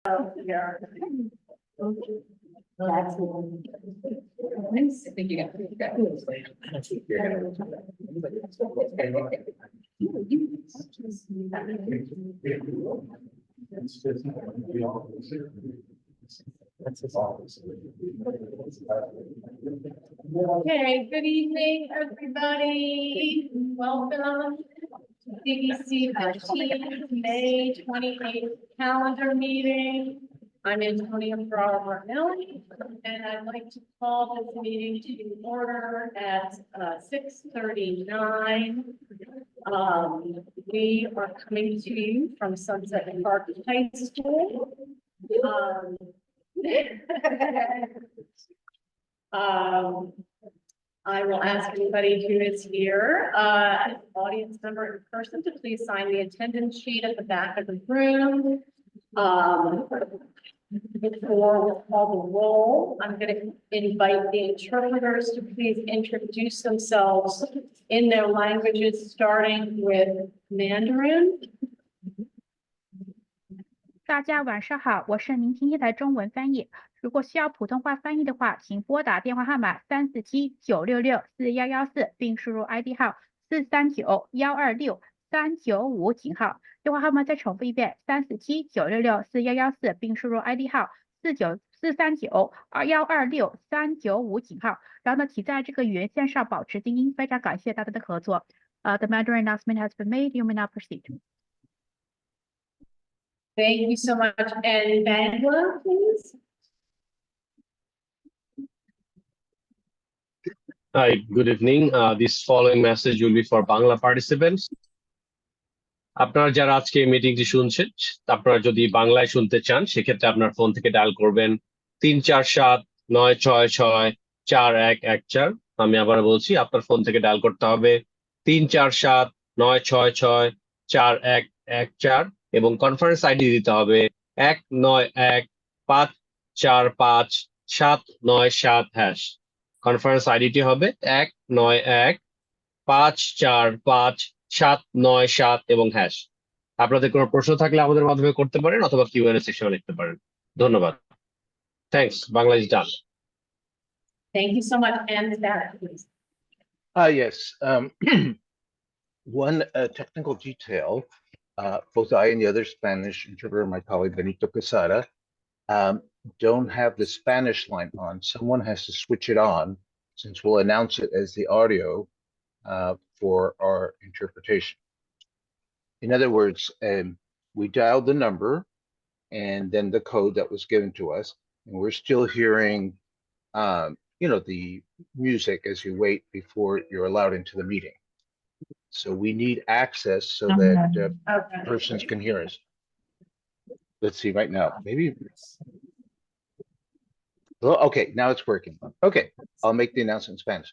Yeah. That's one. I think you got Okay, good evening, everybody. Welcome to CEC 15, May 28th calendar meeting. I'm Antonia Martinelli, and I'd like to call this meeting to order at 6:39. We are coming to you from Sunset Park High School. I will ask anybody who is here, audience member in person, to please sign the attendance sheet at the back of the room. Before we call the roll, I'm going to invite the interpreters to please introduce themselves in their languages, starting with Mandarin. 大家晚上好，我是聆听一台中文翻译。如果需要普通话翻译的话，请拨打电话号码347-966-4114，并输入 ID 号439-126-395井号。电话号码再重复一遍，347-966-4114，并输入 ID 号439-126-395井号。然后呢，请在这个语言线上保持静音。非常感谢大家的合作。The Mandarin announcement has been made. You may now proceed. Thank you so much. And Bangla, please. Hi, good evening. This following message will be for Bangla participants. আপনারা যারা আজকে মিটিংটি শুনছেন, আপনারা যদি বাংলায় শুনতে চান, সেক্ষেত্রে আপনার ফোন থেকে ডায়াল করবেন 347-966-4114। আমি আবার বলছি, আপনার ফোন থেকে ডায়াল করতে হবে 347-966-4114 এবং কনফারেন্স আইডি দিতে হবে 191545797। কনফারেন্স আইডিটি হবে 191545797 এবং হ্যাশ। আপনাদের কোনো প্রশ্ন থাকলে আমাদের মাধ্যমে করতে পারেন অথবা কিউএনএ সেকশনে লিখতে পারেন। ধন্যবাদ। Thanks. Bangla is done. Thank you so much. And Barrett, please. Yes. One technical detail, both I and the other Spanish interpreter, my colleague Benito Quesada, don't have the Spanish line on. Someone has to switch it on, since we'll announce it as the audio for our interpretation. In other words, we dialed the number and then the code that was given to us, and we're still hearing the music as you wait before you're allowed into the meeting. So we need access so that persons can hear us. Let's see right now. Maybe. Well, okay, now it's working. Okay, I'll make the announcement in Spanish.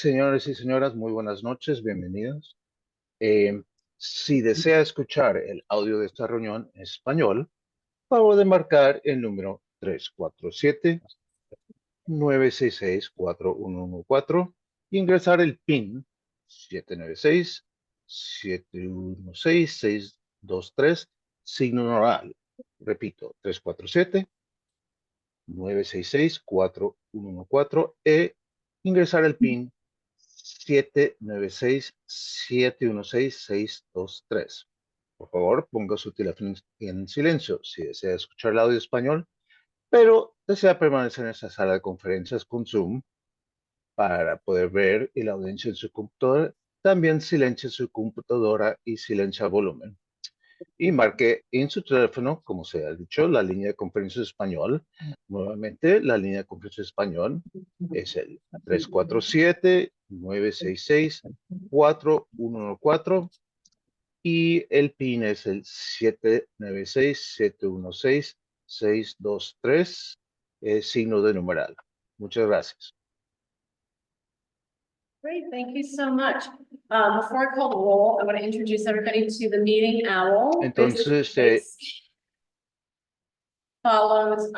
Señores y señoras, muy buenas noches, bienvenidos. Si desea escuchar el audio de esta reunión en español, favor de marcar el número 347-966-4114 y ingresar el PIN 796-716-623, signo oral. Repito, 347-966-4114 e ingresar el PIN 796-716-623. Por favor, ponga su teléfono en silencio si desea escuchar el audio español, pero desea permanecer en esta sala de conferencias con Zoom para poder ver la audiencia en su computadora. También silencie su computadora y silencia el volumen. Y marque en su teléfono, como se ha dicho, la línea de conferencia español. Nuevamente, la línea de conferencia español es el 347-966-4114 y el PIN es el 796-716-623, signo de numeral. Muchas gracias. Great, thank you so much. Before I call the roll, I want to introduce everybody to the meeting owl. Entonces, follows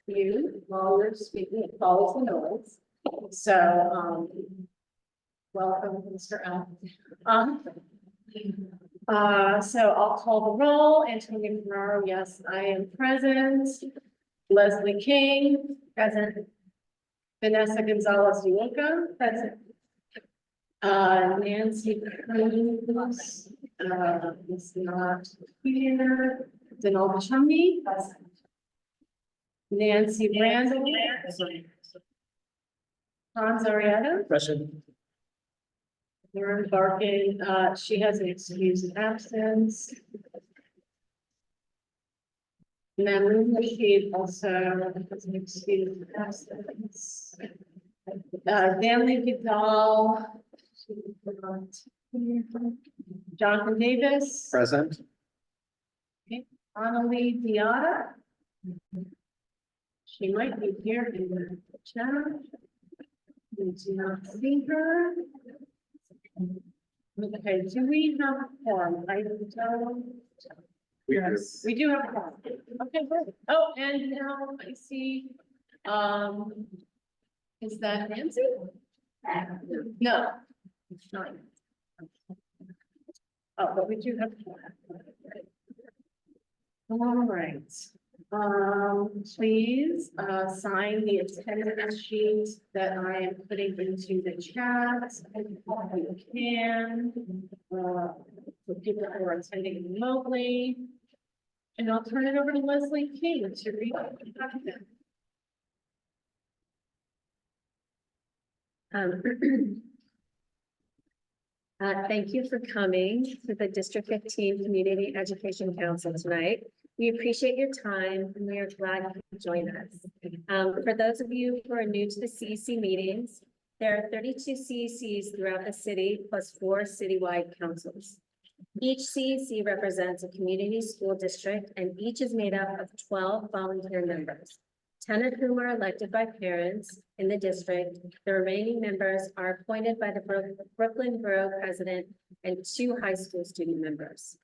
you while you're speaking. It follows the noise. So, welcome, Mr. Owl. So I'll call the roll. Antonio Ferraro, yes, I am present. Leslie King, present. Vanessa Gonzalez Uoka, present. Nancy Cruz, is not here. Donald Chumney, present. Nancy Randall. Hans Arietta. Present. Lauren Barkin, she has an excused absence. Mamoon Rashid also has an excused absence. Stanley Vidal. Jonathan Davis. Present. Annalee Diata. She might be here in the chat. We do not see her. Okay, do we have a form? I don't know. Yes, we do have a form. Okay, good. Oh, and now I see, is that Nancy? No. It's not. Oh, but we do have. All right. Please, sign the attendance sheet that I am putting into the chat. You can, for people who are attending remotely. And I'll turn it over to Leslie King to read the document. Thank you for coming to the District 15 Community Education Council tonight. We appreciate your time and we are glad you could join us. For those of you who are new to the CEC meetings, there are 32 CECs throughout the city plus 4 citywide councils. Each CEC represents a community school district and each is made up of 12 volunteer members, 10 of whom are elected by parents in the district. The remaining members are appointed by the Brooklyn Borough President and 2 high school student members.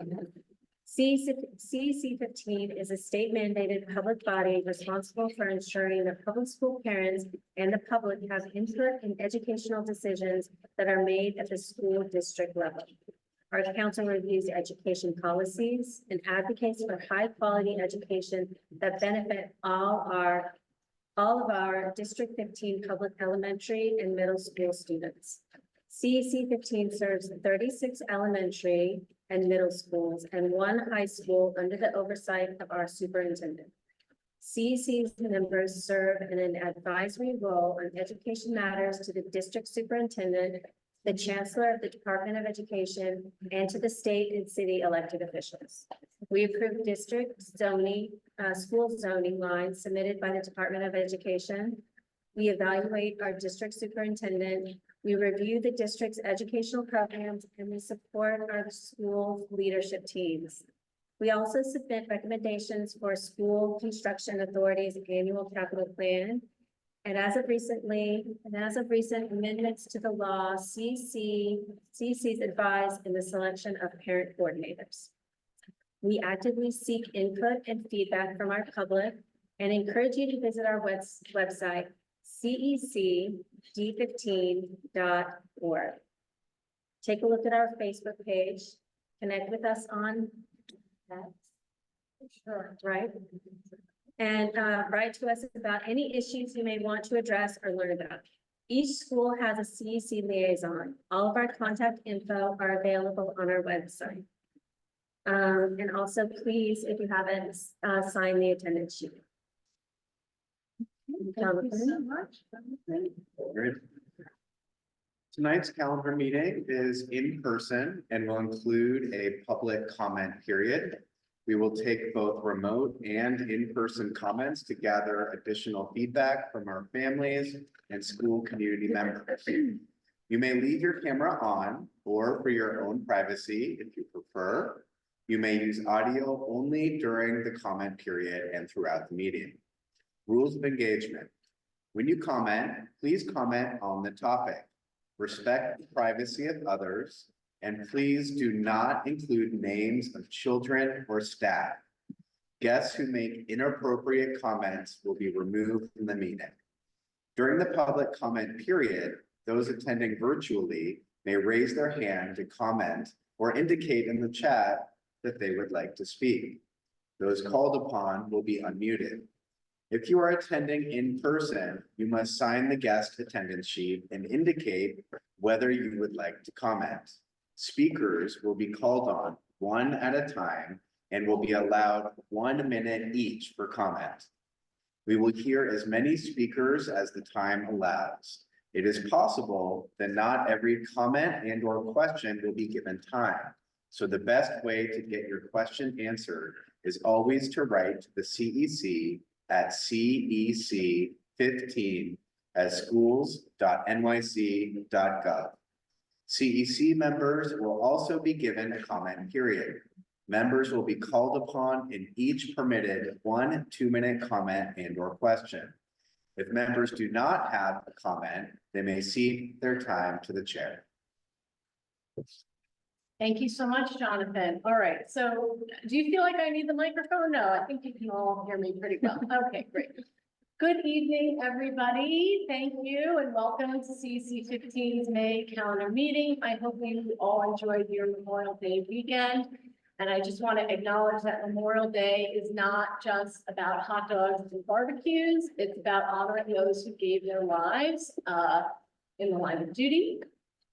CEC 15 is a state mandated public body responsible for ensuring that public school parents and the public have input in educational decisions that are made at the school district level. Our council reviews education policies and advocates for high quality education that benefit all of our District 15 public elementary and middle school students. CEC 15 serves 36 elementary and middle schools and 1 high school under the oversight of our superintendent. CEC's members serve in an advisory role on education matters to the district superintendent, the chancellor of the Department of Education, and to the state and city elected officials. We approve district zoning, school zoning lines submitted by the Department of Education. We evaluate our district superintendent. We review the district's educational programs and we support our school leadership teams. We also submit recommendations for School Construction Authority's annual capital plan. And as of recent amendments to the law, CECs advise in the selection of parent coordinators. We actively seek input and feedback from our public and encourage you to visit our website, cecd15.org. Take a look at our Facebook page, connect with us on that. Sure, right? And write to us about any issues you may want to address or learn about. Each school has a CEC liaison. All of our contact info are available on our website. And also, please, if you haven't, sign the attendance sheet. Thank you so much. Great. Tonight's calendar meeting is in person and will include a public comment period. We will take both remote and in-person comments to gather additional feedback from our families and school community members. You may leave your camera on, or for your own privacy, if you prefer, you may use audio only during the comment period and throughout the meeting. Rules of engagement. When you comment, please comment on the topic. Respect the privacy of others, and please do not include names of children or staff. Guests who make inappropriate comments will be removed from the meeting. During the public comment period, those attending virtually may raise their hand to comment or indicate in the chat that they would like to speak. Those called upon will be unmuted. If you are attending in person, you must sign the guest attendance sheet and indicate whether you would like to comment. Speakers will be called on one at a time and will be allowed 1 minute each for comment. We will hear as many speakers as the time allows. It is possible that not every comment and/or question will be given time. So the best way to get your question answered is always to write to the CEC at cec15@schools.nyc.gov. CEC members will also be given a comment period. Members will be called upon in each permitted 1 2-minute comment and/or question. If members do not have a comment, they may cede their time to the chair. Thank you so much, Jonathan. All right, so do you feel like I need the microphone? No, I think you can all hear me pretty well. Okay, great. Good evening, everybody. Thank you and welcome to CEC 15's May calendar meeting. I hope you all enjoyed your Memorial Day weekend. And I just want to acknowledge that Memorial Day is not just about hot dogs and barbecues. It's about honoring those who gave their lives in the line of duty.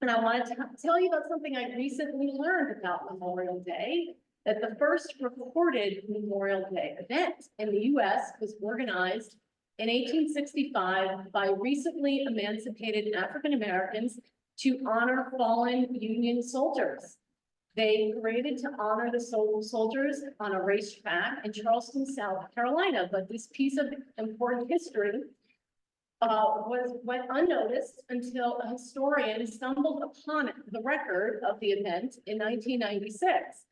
And I wanted to tell you about something I recently learned about Memorial Day, that the first recorded Memorial Day event in the US was organized in 1865 by recently emancipated African Americans to honor fallen Union soldiers. They paraded to honor the soldiers on a racetrack in Charleston, South Carolina. But this piece of important history went unnoticed until a historian stumbled upon the record of the event in 1996.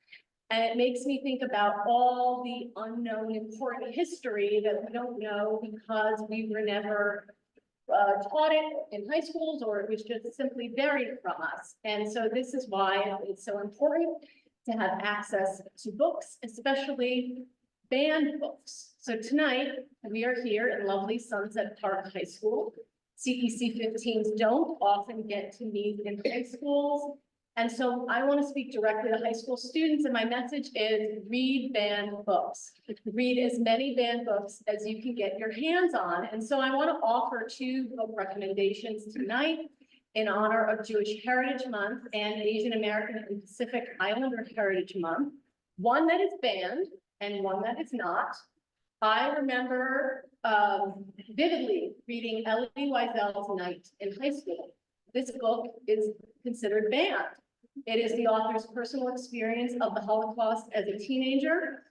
And it makes me think about all the unknown important history that we don't know because we were never taught it in high schools, or it was just simply buried from us. And so this is why it's so important to have access to books, especially banned books. So tonight we are here in lovely Sunset Park High School. CEC 15s don't often get to meet in high schools. And so I want to speak directly to high school students, and my message is read banned books. Read as many banned books as you can get your hands on. And so I want to offer 2 book recommendations tonight in honor of Jewish Heritage Month and Asian American and Pacific Islander Heritage Month. One that is banned and one that is not. I remember vividly reading Elie Wiesel's Night in high school. This book is considered banned. It is the author's personal experience of the Holocaust as a teenager.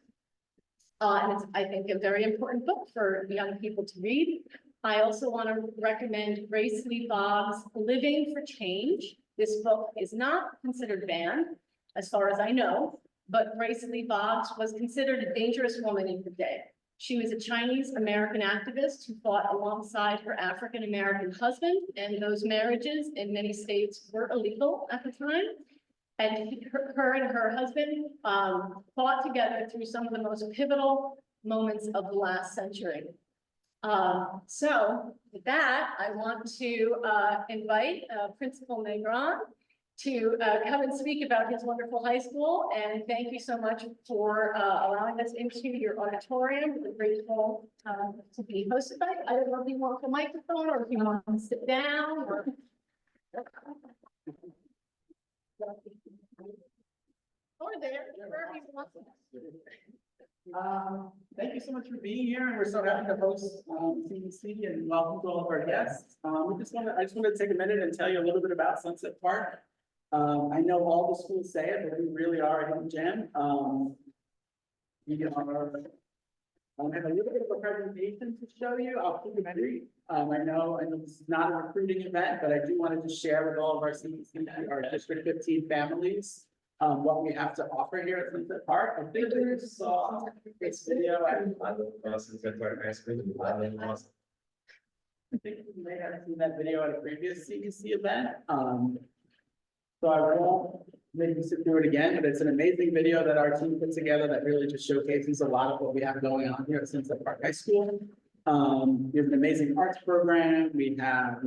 And it's, I think, a very important book for young people to read. I also want to recommend Grace Lee Boggs' Living for Change. This book is not considered banned, as far as I know, but Grace Lee Boggs was considered a dangerous woman in her day. She was a Chinese American activist who fought alongside her African American husband, and those marriages in many states were illegal at the time. And her and her husband fought together through some of the most pivotal moments of the last century. So with that, I want to invite Principal Negron to come and speak about his wonderful high school. And thank you so much for allowing us into your auditorium. We're grateful to be hosted by. I don't know if you want the microphone or if you want to sit down or. Or there, wherever you want. Thank you so much for being here, and we're so happy to host CEC and welcome to all of our guests. I just want to take a minute and tell you a little bit about Sunset Park. I know all the schools say it, but we really are a hidden gem. We have a little bit of a presentation to show you. I'll keep it brief. I know this is not a recruiting event, but I do want to just share with all of our CEC, our District 15 families, what we have to offer here at Sunset Park. I think you saw this video. I think you may have seen that video at a previous CEC event. So I won't make you sit through it again, but it's an amazing video that our team put together that really just showcases a lot of what we have going on here at Sunset Park High School. We have an amazing arts program. We have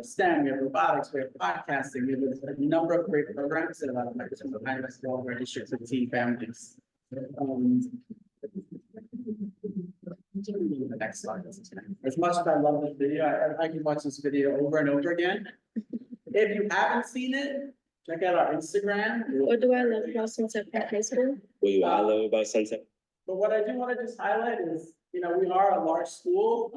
STEM, we have robotics, we have podcasting. We have a number of great programs that allow members of the highest of our districts and teen families. The next slide. As much as I love this video, I can watch this video over and over again. If you haven't seen it, check out our Instagram. What do I love about Sunset Park High School? I love about Sunset. But what I do want to just highlight is, we are a large school.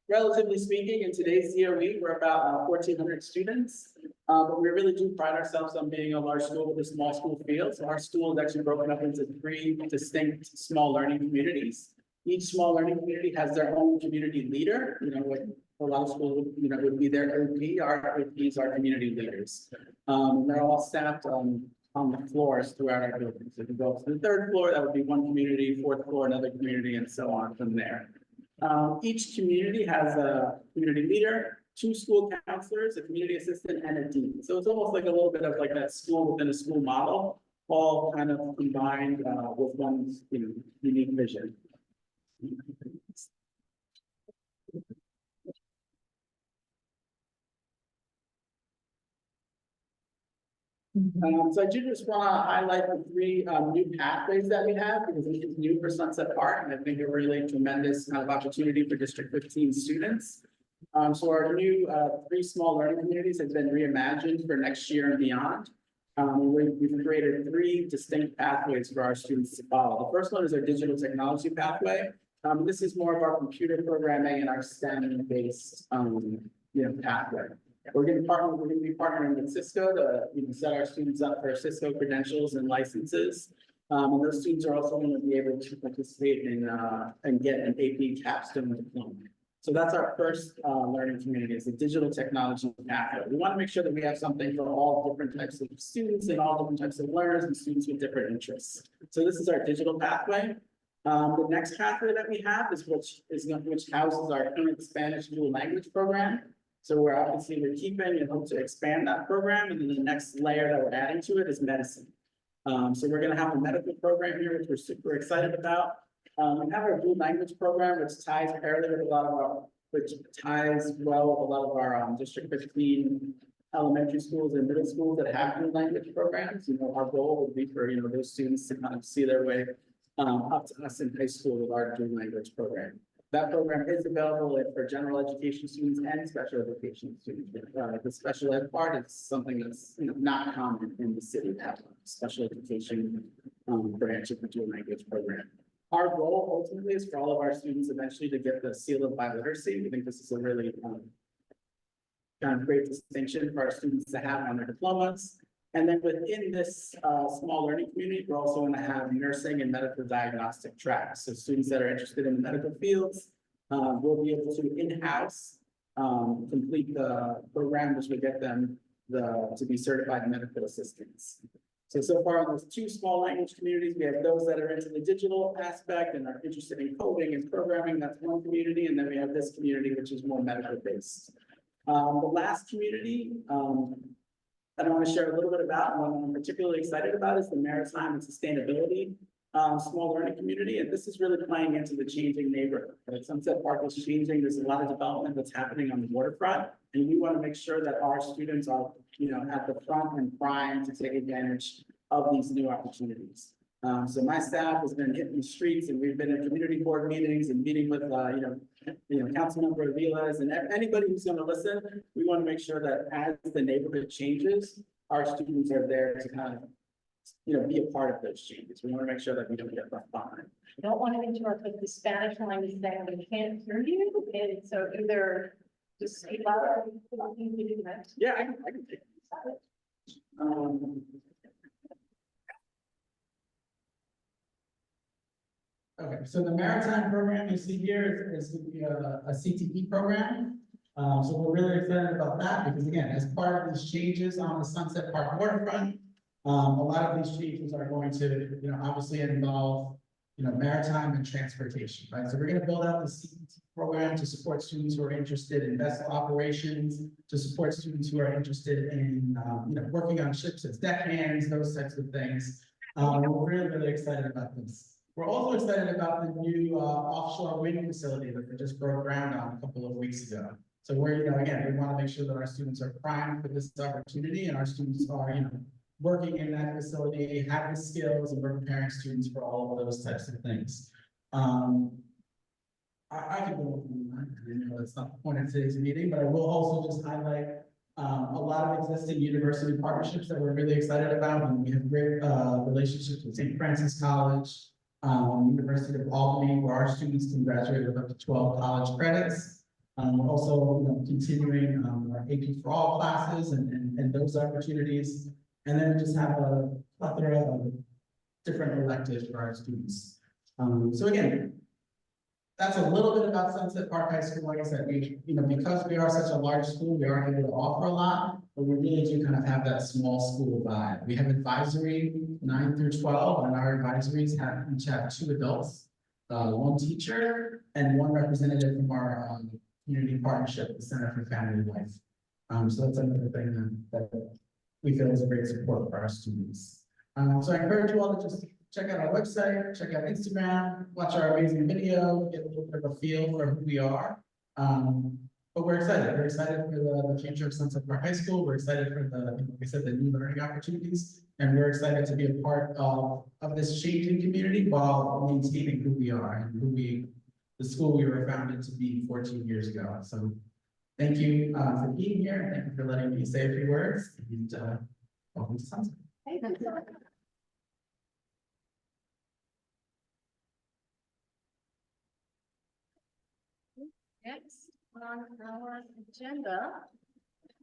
Relatively speaking, in today's DOE, we're about 1,400 students. But we really do pride ourselves on being a large school with a small school feel. So our school is actually broken up into 3 distinct small learning communities. Each small learning community has their own community leader, what a lot of schools, would be their OP. Our OPs are community leaders. They're all staffed on the floors throughout our building. So if you go up to the 3rd floor, that would be one community, 4th floor, another community, and so on from there. Each community has a community leader, 2 school counselors, a community assistant, and a dean. So it's almost like a little bit of like that school within a school model, all kind of combined with one, unique vision. So I do just want to highlight the 3 new pathways that we have, because this is new for Sunset Park, and I think it really tremendous kind of opportunity for District 15 students. So our new 3 small learning communities have been reimagined for next year and beyond. We've created 3 distinct pathways for our students to follow. The first one is our digital technology pathway. This is more of our computer programming and our STEM-based, pathway. We're going to be partnering with Cisco to set our students up for Cisco credentials and licenses. And those students are also going to be able to participate in and get an AP capstone diploma. So that's our first learning community, is the digital technology pathway. We want to make sure that we have something for all different types of students and all different types of learners and students with different interests. So this is our digital pathway. The next pathway that we have is which houses our current Spanish dual language program. So we're keeping and hope to expand that program, and then the next layer that we're adding to it is medicine. So we're going to have a medical program here, which we're super excited about. We have our dual language program, which ties parallel with which ties well with a lot of our District 15 elementary schools and middle schools that have dual language programs. Our goal would be for those students to kind of see their way up to us in high school with our dual language program. That program is available for general education students and special education students. The special ed part is something that's not common in the city to have a special education branch of the dual language program. Our goal ultimately is for all of our students eventually to get the seal of biliteracy. We think this is a really kind of great distinction for our students to have on their diplomas. And then within this small learning community, we're also going to have nursing and medical diagnostic tracks. So students that are interested in the medical fields will be able to in-house complete the program, which will get them to be certified medical assistants. So far on those 2 small language communities, we have those that are into the digital aspect and are interested in coding and programming. That's one community. And then we have this community, which is more medical based. The last community, that I want to share a little bit about, and what I'm particularly excited about, is the maritime and sustainability small learning community. And this is really playing into the changing neighborhood. Sunset Park is changing. There's a lot of development that's happening on the waterfront, and we want to make sure that our students are, at the front and primed to take advantage of these new opportunities. So my staff has been hitting the streets, and we've been in community board meetings and meeting with, Councilmember Avila's and anybody who's going to listen. We want to make sure that as the neighborhood changes, our students are there to kind of, be a part of those changes. We want to make sure that we don't get left behind. I don't want to interrupt, but the Spanish language thing, we can't hear you, and so either just speak louder or you can do that. Yeah, I can take it. Okay, so the maritime program you see here is a CTE program. So we're really excited about that because, again, as part of these changes on the Sunset Park waterfront, a lot of these changes are going to, obviously involve, maritime and transportation, right? So we're going to build out the CEC program to support students who are interested in vessel operations, to support students who are interested in, working on ships as deckhands, those types of things. We're really, really excited about this. We're also excited about the new offshore wind facility that they just broke ground on a couple of weeks ago. So we're, again, we want to make sure that our students are primed for this opportunity, and our students are, working in that facility, have the skills, and we're preparing students for all of those types of things. I could go on, that's not the point of today's meeting, but I will also just highlight a lot of existing university partnerships that we're really excited about, and we have great relationships with St. Francis College, University of Albany, where our students can graduate with up to 12 college credits. We're also continuing our AP for All classes and those opportunities. And then we just have a plethora of different electives for our students. So again, that's a little bit about Sunset Park High School. Like I said, because we are such a large school, we are able to offer a lot, but we really do kind of have that small school vibe. We have advisory 9 through 12, and our advisories each have 2 adults, 1 teacher, and 1 representative from our community partnership, the Center for Family Life. So that's another thing that we feel is a great support for our students. So I encourage you all to just check out our website, check out Instagram, watch our amazing video, get a little bit of a feel for who we are. But we're excited. We're excited for the future of Sunset Park High School. We're excited for like I said, the new learning opportunities, and we're excited to be a part of this changing community while maintaining who we are and the school we were founded to be 14 years ago. So thank you for being here, and thank you for letting me say a few words. And welcome to Sunset. Next on our agenda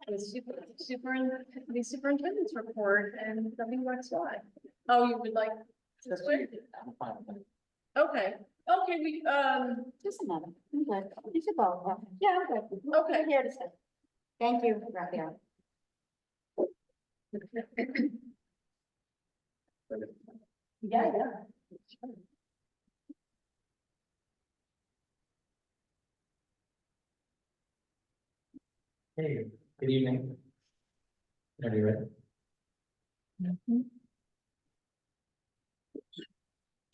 is the superintendent's report and WXY. Oh, you would like to swear? Okay, we, Just a minute. I'm good. You should go. Yeah, I'm good. Okay. We're here to stay. Thank you, Raphael. Yeah. Hey, good evening. Are you ready?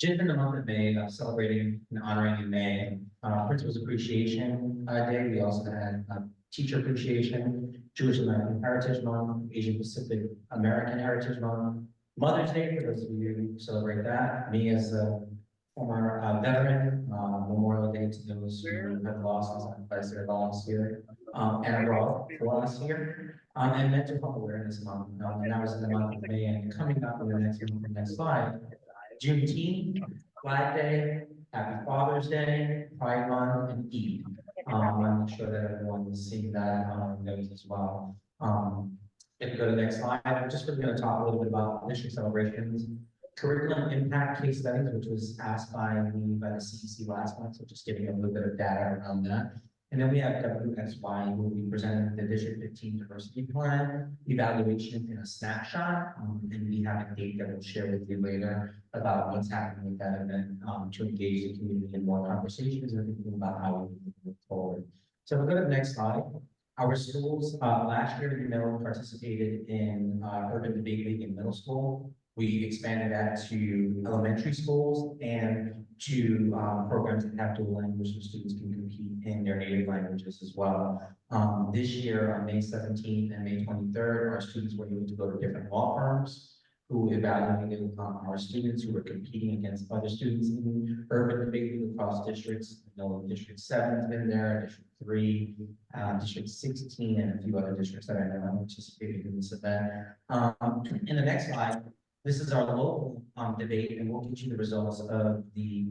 Just in the month of May, celebrating and honoring in May, Principals Appreciation Day. We also had Teacher Appreciation, Jewish American Heritage Month, Asian Pacific American Heritage Month, Mother's Day for those of you who celebrate that. Me as a former veteran, Memorial Day to those who have lost as their volunteer and abroad for last year. And Mental Health Awareness Month, and that was in the month of May. And coming up in the next slide, Juneteenth, Flag Day, Happy Father's Day, Pride Month, and Eid. I'm sure that everyone is seeing that on those as well. If you go to the next slide, I'm just going to talk a little bit about district celebrations, curriculum impact case studies, which was asked by me by the CEC last month, so just giving a little bit of data around that. And then we have WXY, who will be presenting the District 15 Diversity Plan, evaluation in a snapshot, and we have a date that we'll share with you later about what's happening with that event to engage the community in more conversations and thinking about how we move forward. So we'll go to the next slide. Our schools, last year, participated in Urban Debate League in middle school. We expanded that to elementary schools and to programs that have dual language so students can compete in their native languages as well. This year, on May 17th and May 23rd, our students were able to go to different law firms who evaluated our students who were competing against other students in urban debate league across districts. I know District 7 has been there, District 3, District 16, and a few other districts that I know have participated in this event. In the next slide, this is our local debate, and we'll get you the results of the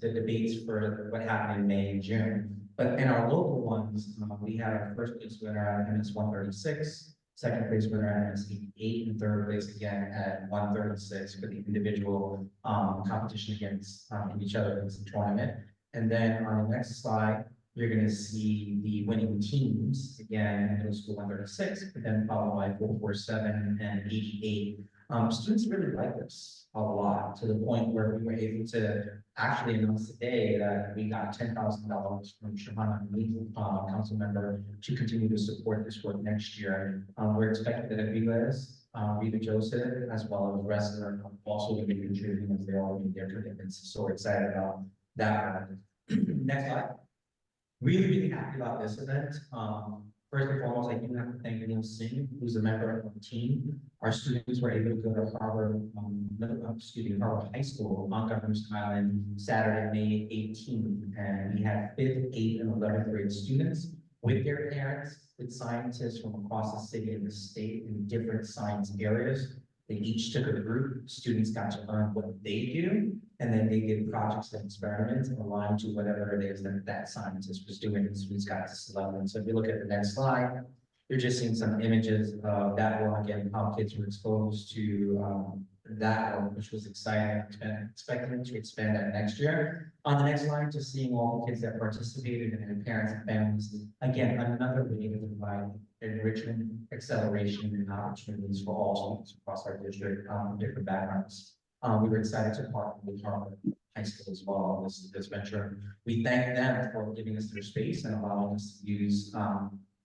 debates for what happened in May and June. But in our local ones, we had our first place winner at MS 136, second place winner at MS 88, and third place again at 136 for the individual competition against each other in the tournament. And then on the next slide, you're going to see the winning teams again, middle school 136, but then followed by 447 and 88. Students really like this a lot, to the point where we were able to actually announce today that we got $10,000 from Shahana council member to continue to support this work next year. We're expecting that Aviles Rita Joseph, as well as the rest of them also going to be contributing as they all meet their commitments. So we're excited about that. Next slide. Really, really happy about this event. First and foremost, I do have to thank Neil Singh, who's a member of our team. Our students were able to go to Harvard, Harvard High School on Governor's Island Saturday, May 18th. And we had 5th, 8th, and 11th grade students with their parents, with scientists from across the city and the state in different science areas. They each took a group. Students got to learn what they do, and then they did projects and experiments aligned to whatever it is that that scientist was doing. And students got to select them. So if you look at the next slide, you're just seeing some images of that work and how kids were exposed to that work, which was exciting. Expecting to expand that next year. On the next slide, just seeing all the kids that participated and their parents and families. Again, another way to provide enrichment, acceleration, and opportunities for all students across our district from different backgrounds. We were excited to partner with Harvard High School as well on this venture. We thank them for giving us their space and allowing us to use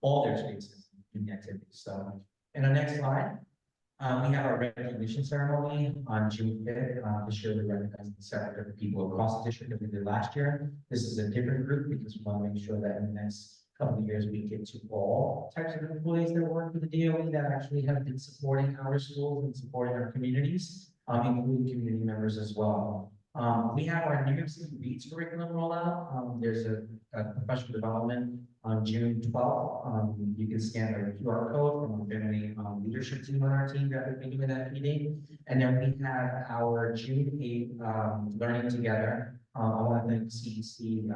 all their spaces in the activities. So, in the next slide, we have our recognition ceremony on June 5th. This year we recognize several different people across the district that we did last year. This is a different group because we want to make sure that in the next couple of years we get to all types of employees that work with the DOE that actually have been supporting our schools and supporting our communities, including community members as well. We have our New York City Reads curriculum rollout. There's a professional development on June 12th. You can scan our QR code from the family leadership team on our team that will be doing that meeting. And then we have our June 8th Learning Together. I want to thank CEC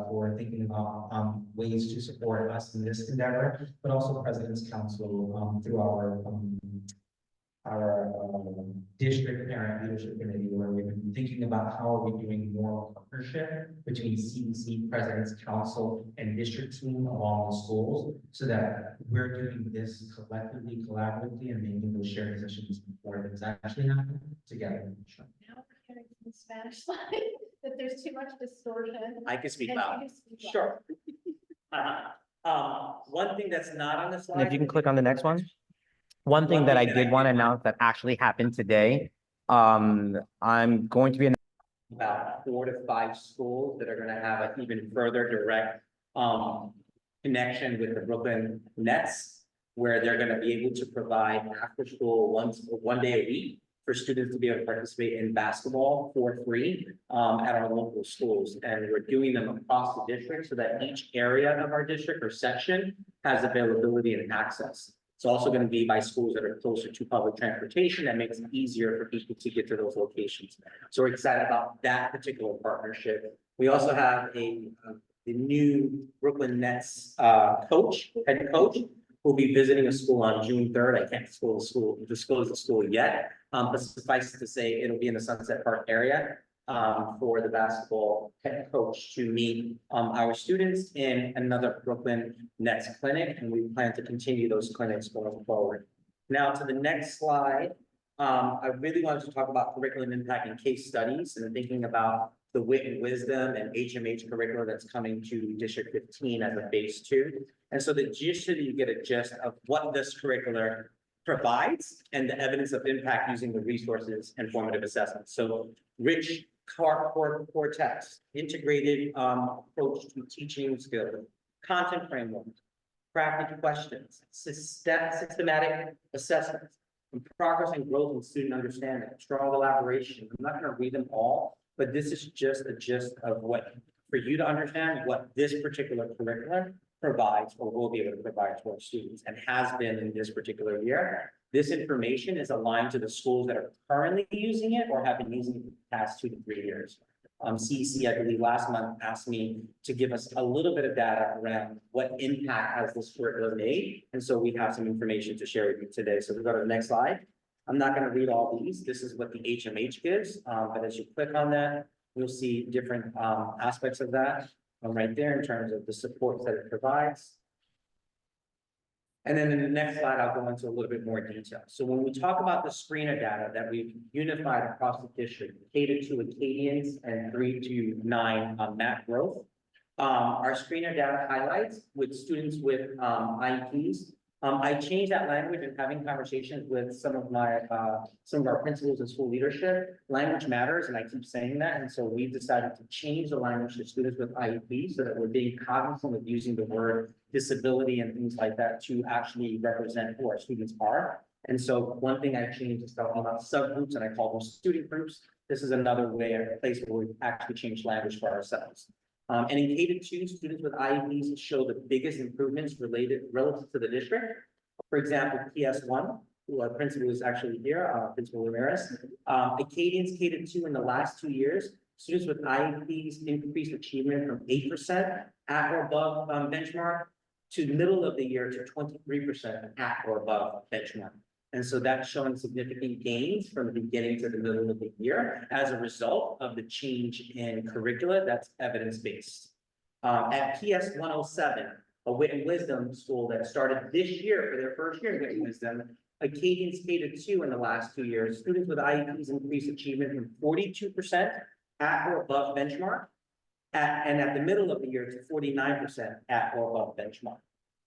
for thinking about ways to support us in this endeavor, but also President's Council through our district parent leadership committee, where we've been thinking about how are we doing more partnership between CEC, President's Council, and district team along the schools, so that we're doing this collectively, collaboratively, and making those shared decisions before things actually happen together. Now we're hearing from the Spanish side that there's too much distortion. I can speak And loud. you speak Sure. One thing that's not on the slide. And if you can click on the next one. One thing that I did want to announce that actually happened today. I'm going to be About 4 to 5 schools that are gonna have an even further direct connection with the Brooklyn Nets, where they're gonna be able to provide after school one day a week for students to be able to participate in basketball for free at our local schools. And we're doing them across the district so that each area of our district or section has availability and access. It's also going to be by schools that are closer to public transportation. That makes it easier for people to get to those locations. So we're excited about that particular partnership. We also have the new Brooklyn Nets head coach, who'll be visiting a school on June 3rd. I can't disclose the school yet, but suffice it to say, it'll be in the Sunset Park area for the basketball head coach to meet our students in another Brooklyn Nets clinic, and we plan to continue those clinics going forward. Now to the next slide, I really wanted to talk about curriculum impact and case studies, and thinking about the wit and wisdom and HMH curriculum that's coming to District 15 as a phase 2. And so just so that you get a gist of what this curriculum provides and the evidence of impact using the resources and formative assessments. So rich core text, integrated approach to teaching skills, content framework, crafted questions, systematic assessments, and progress and growth in student understanding, strong elaboration. I'm not going to read them all, but this is just a gist of what, for you to understand what this particular curriculum provides or will be able to provide to our students and has been in this particular year. This information is aligned to the schools that are currently using it or have been using it for the past 2 to 3 years. CEC, I believe last month asked me to give us a little bit of data around what impact has this curriculum made. And so we have some information to share with you today. So we go to the next slide. I'm not going to read all these. This is what the HMH gives. But as you click on that, you'll see different aspects of that right there in terms of the supports that it provides. And then in the next slide, I'll go into a little bit more detail. So when we talk about the screener data that we've unified across the district, K-2 Acadians and 3 to 9 MAC growth, our screener data highlights with students with IEPs I changed that language and having conversations with some of our principals and school leadership. Language matters, and I keep saying that, and so we've decided to change the language to students with IEP so that we're being cognizant of using the word disability and things like that to actually represent who our students are. And so one thing I changed is talking about subgroups, and I call them student groups. This is another way, a place where we've actually changed language for ourselves. And in K-2, students with IEPs show the biggest improvements relative to the district. For example, PS1, who our principal is actually here, Principal Ramirez. Acadians K-2 in the last 2 years, students with IEPs increased achievement from 8% at or above benchmark to middle of the year to 23% at or above benchmark. And so that's showing significant gains from the beginning to the middle of the year as a result of the change in curricula that's evidence-based. At PS 107, a Wit and Wisdom school that started this year for their first year in Wit and Wisdom, Acadians K-2 in the last 2 years, students with IEPs increased achievement from 42% at or above benchmark, and at the middle of the year to 49% at or above benchmark,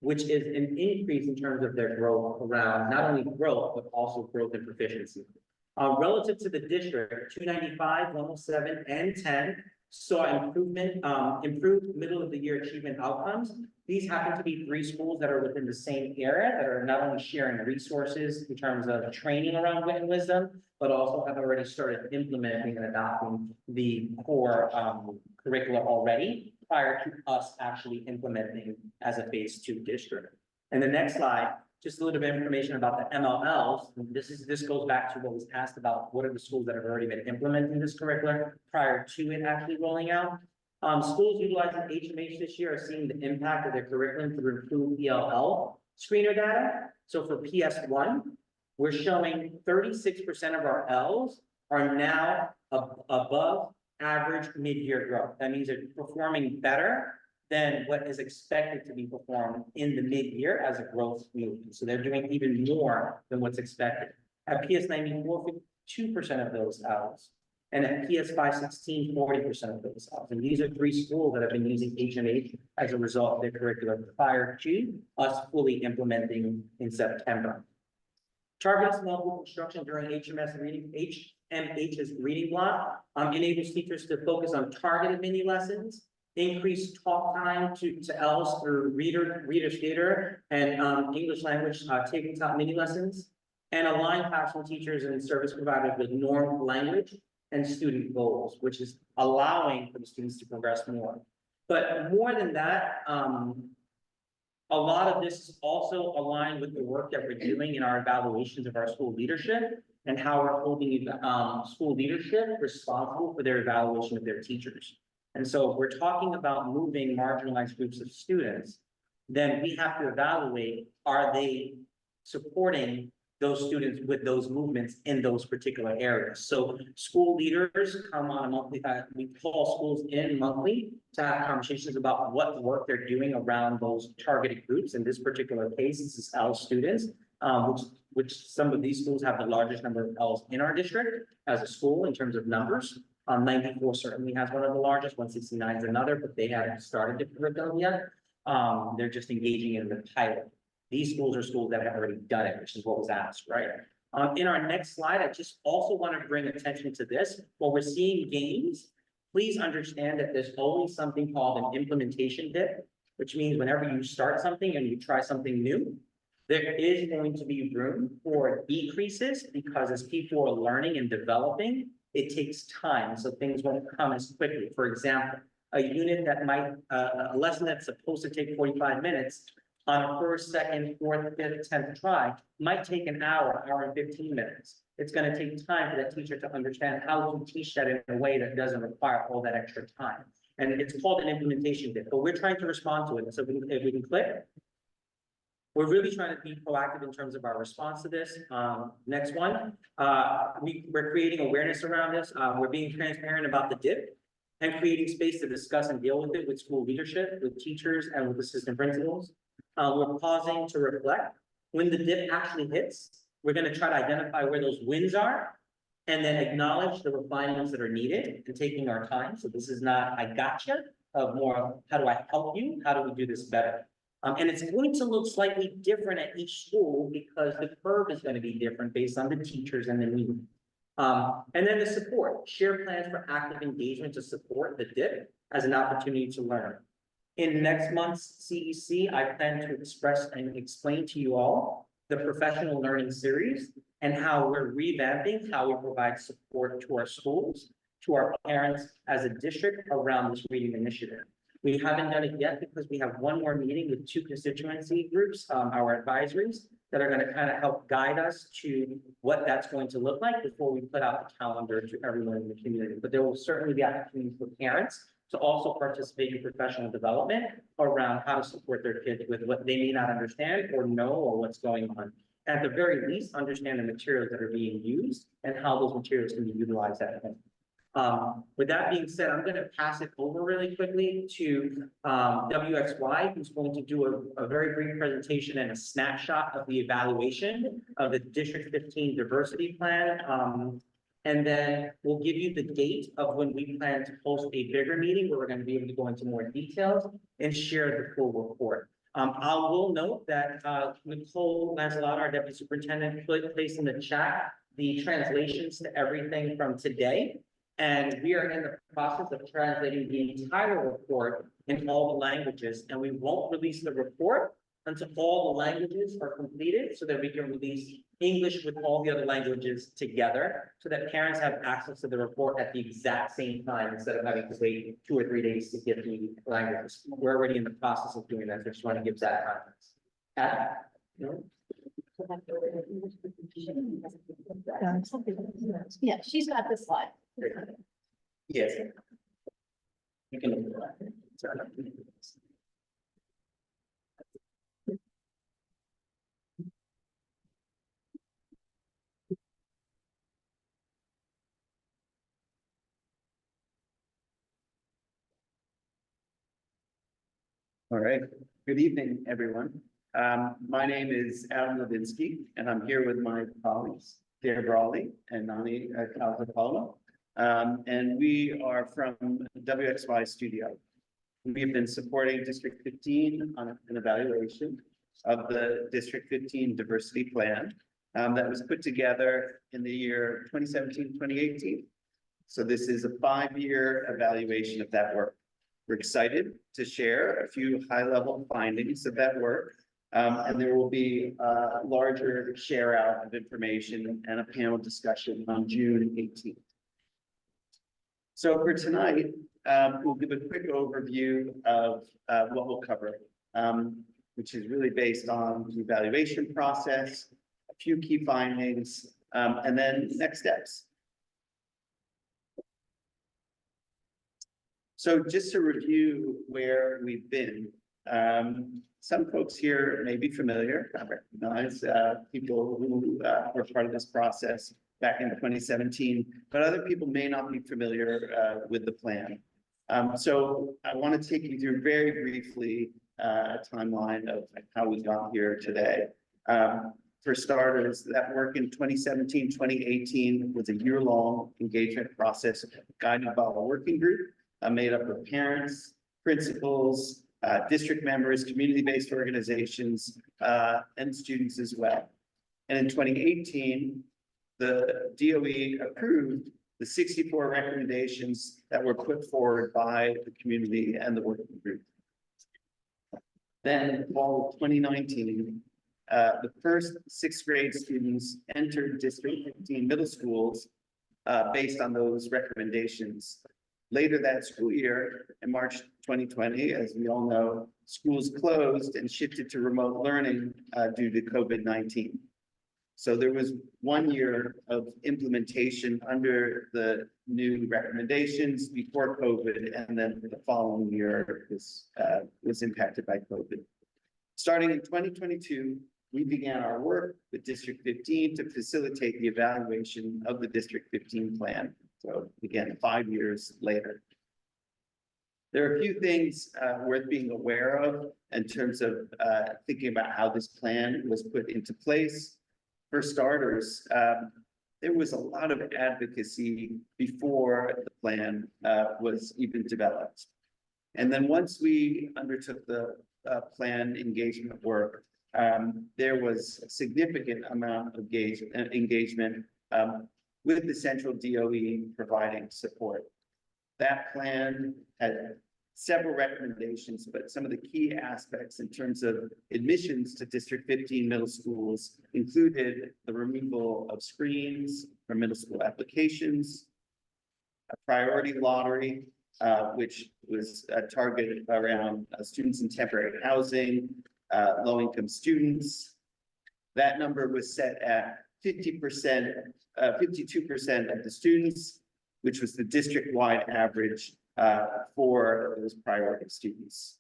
which is an increase in terms of their growth around not only growth, but also growth and proficiency. Relative to the district, 295, 107, and 10 saw improvement, improved middle of the year achievement outcomes. These happen to be 3 schools that are within the same area that are not only sharing resources in terms of training around Wit and Wisdom, but also have already started implementing and adopting the core curricula already prior to us actually implementing as a phase 2 district. And the next slide, just a little bit of information about the MLLs. This goes back to what was asked about what are the schools that have already been implementing this curriculum prior to it actually rolling out. Schools utilizing HMH this year are seeing the impact of their curriculum through improved ELL screener data. So for PS1, we're showing 36% of our Ls are now above average mid-year growth. That means they're performing better than what is expected to be performed in the mid-year as a growth movement. So they're doing even more than what's expected. At PS94, 52% of those Ls. And at PS516, 40% of those Ls. And these are 3 schools that have been using HMH as a result of their curriculum prior to us fully implementing in September. Targeted small group instruction during HMH's reading block enables teachers to focus on targeted mini lessons, increase talk time to Ls through reader skater and English language tabletop mini lessons, and align classroom teachers and service providers with norm language and student goals, which is allowing for the students to progress more. But more than that, a lot of this is also aligned with the work that we're doing in our evaluations of our school leadership and how we're holding school leadership responsible for their evaluation of their teachers. And so if we're talking about moving marginalized groups of students, then we have to evaluate, are they supporting those students with those movements in those particular areas? So school leaders come on a monthly, we call schools in monthly to have conversations about what work they're doing around those targeted groups. In this particular case, this is L students, which some of these schools have the largest number of Ls in our district as a school in terms of numbers. 94 certainly has one of the largest, 169 is another, but they haven't started the curriculum yet. They're just engaging in the pilot. These schools are schools that have already done it, which is what was asked, right? In our next slide, I just also want to bring attention to this. While we're seeing gains, please understand that there's always something called an implementation dip, which means whenever you start something and you try something new, there is going to be room for decreases because as people are learning and developing, it takes time. So things won't come as quickly. For example, a unit that might, a lesson that's supposed to take 45 minutes on a first, second, fourth, fifth, 10th try might take an hour and 15 minutes. It's going to take time for that teacher to understand how to teach that in a way that doesn't require all that extra time. And it's called an implementation dip, but we're trying to respond to it. So if we can click, we're really trying to be proactive in terms of our response to this. Next one, we're creating awareness around this. We're being transparent about the dip and creating space to discuss and deal with it with school leadership, with teachers, and with assistant principals. We're pausing to reflect. When the dip actually hits, we're going to try to identify where those wins are and then acknowledge the refinements that are needed and taking our time. So this is not, I gotcha, of more, how do I help you? How do we do this better? And it's going to look slightly different at each school because the curve is going to be different based on the teachers and the need. And then the support, share plans for active engagement to support the DIP as an opportunity to learn. In next month's CEC, I plan to express and explain to you all the professional learning series and how we're revamping how we provide support to our schools, to our parents as a district around this reading initiative. We haven't done it yet because we have one more meeting with 2 constituency groups, our advisories, that are going to kind of help guide us to what that's going to look like before we put out the calendar to everyone in the community. But there will certainly be opportunities for parents to also participate in professional development around how to support their kids with what they may not understand or know or what's going on. And at the very least, understand the materials that are being used and how those materials can be utilized at home. With that being said, I'm going to pass it over really quickly to WXY, who's going to do a very brief presentation and a snapshot of the evaluation of the District 15 diversity plan. And then we'll give you the date of when we plan to host a bigger meeting where we're going to be able to go into more details and share the full report. I will note that Nicole Lancelot, our Deputy Superintendent, placed in the chat the translations to everything from today. And we are in the process of translating the entire report in all the languages, and we won't release the report until all the languages are completed so that we can release English with all the other languages together so that parents have access to the report at the exact same time instead of having to wait 2 or 3 days to get the languages. We're already in the process of doing that. So I just want to give that context. No? Yeah, she's got this slide. Yes. You can. Sorry. All right, good evening, everyone. My name is Adam Levinsky, and I'm here with my colleagues, Dare Brawley and Nani Calzapalo. And we are from WXY Studio. We've been supporting District 15 on an evaluation of the District 15 diversity plan that was put together in the year 2017-2018. So this is a 5-year evaluation of that work. We're excited to share a few high-level findings of that work, and there will be a larger share out of information and a panel discussion on June 18th. So for tonight, we'll give a quick overview of what we'll cover, which is really based on the evaluation process, a few key findings, and then next steps. So just to review where we've been, some folks here may be familiar, I recognize people who were part of this process back in 2017, but other people may not be familiar with the plan. So I want to take you through very briefly a timeline of how we got here today. For starters, that work in 2017, 2018 was a year-long engagement process guided by a working group made up of parents, principals, district members, community-based organizations, and students as well. And in 2018, the DOE approved the 64 recommendations that were put forward by the community and the working group. Then, fall of 2019, the first 6th grade students entered District 15 middle schools based on those recommendations. Later that school year, in March 2020, as we all know, schools closed and shifted to remote learning due to COVID-19. So there was 1 year of implementation under the new recommendations before COVID, and then the following year was impacted by COVID. Starting in 2022, we began our work with District 15 to facilitate the evaluation of the District 15 plan. So again, 5 years later. There are a few things worth being aware of in terms of thinking about how this plan was put into place. For starters, there was a lot of advocacy before the plan was even developed. And then once we undertook the plan engagement work, there was a significant amount of engagement with the central DOE providing support. That plan had several recommendations, but some of the key aspects in terms of admissions to District 15 middle schools included the removal of screens for middle school applications, a priority lottery, which was targeted around students in temporary housing, low-income students. That number was set at 50%, 52% of the students, which was the district-wide average for those priority students.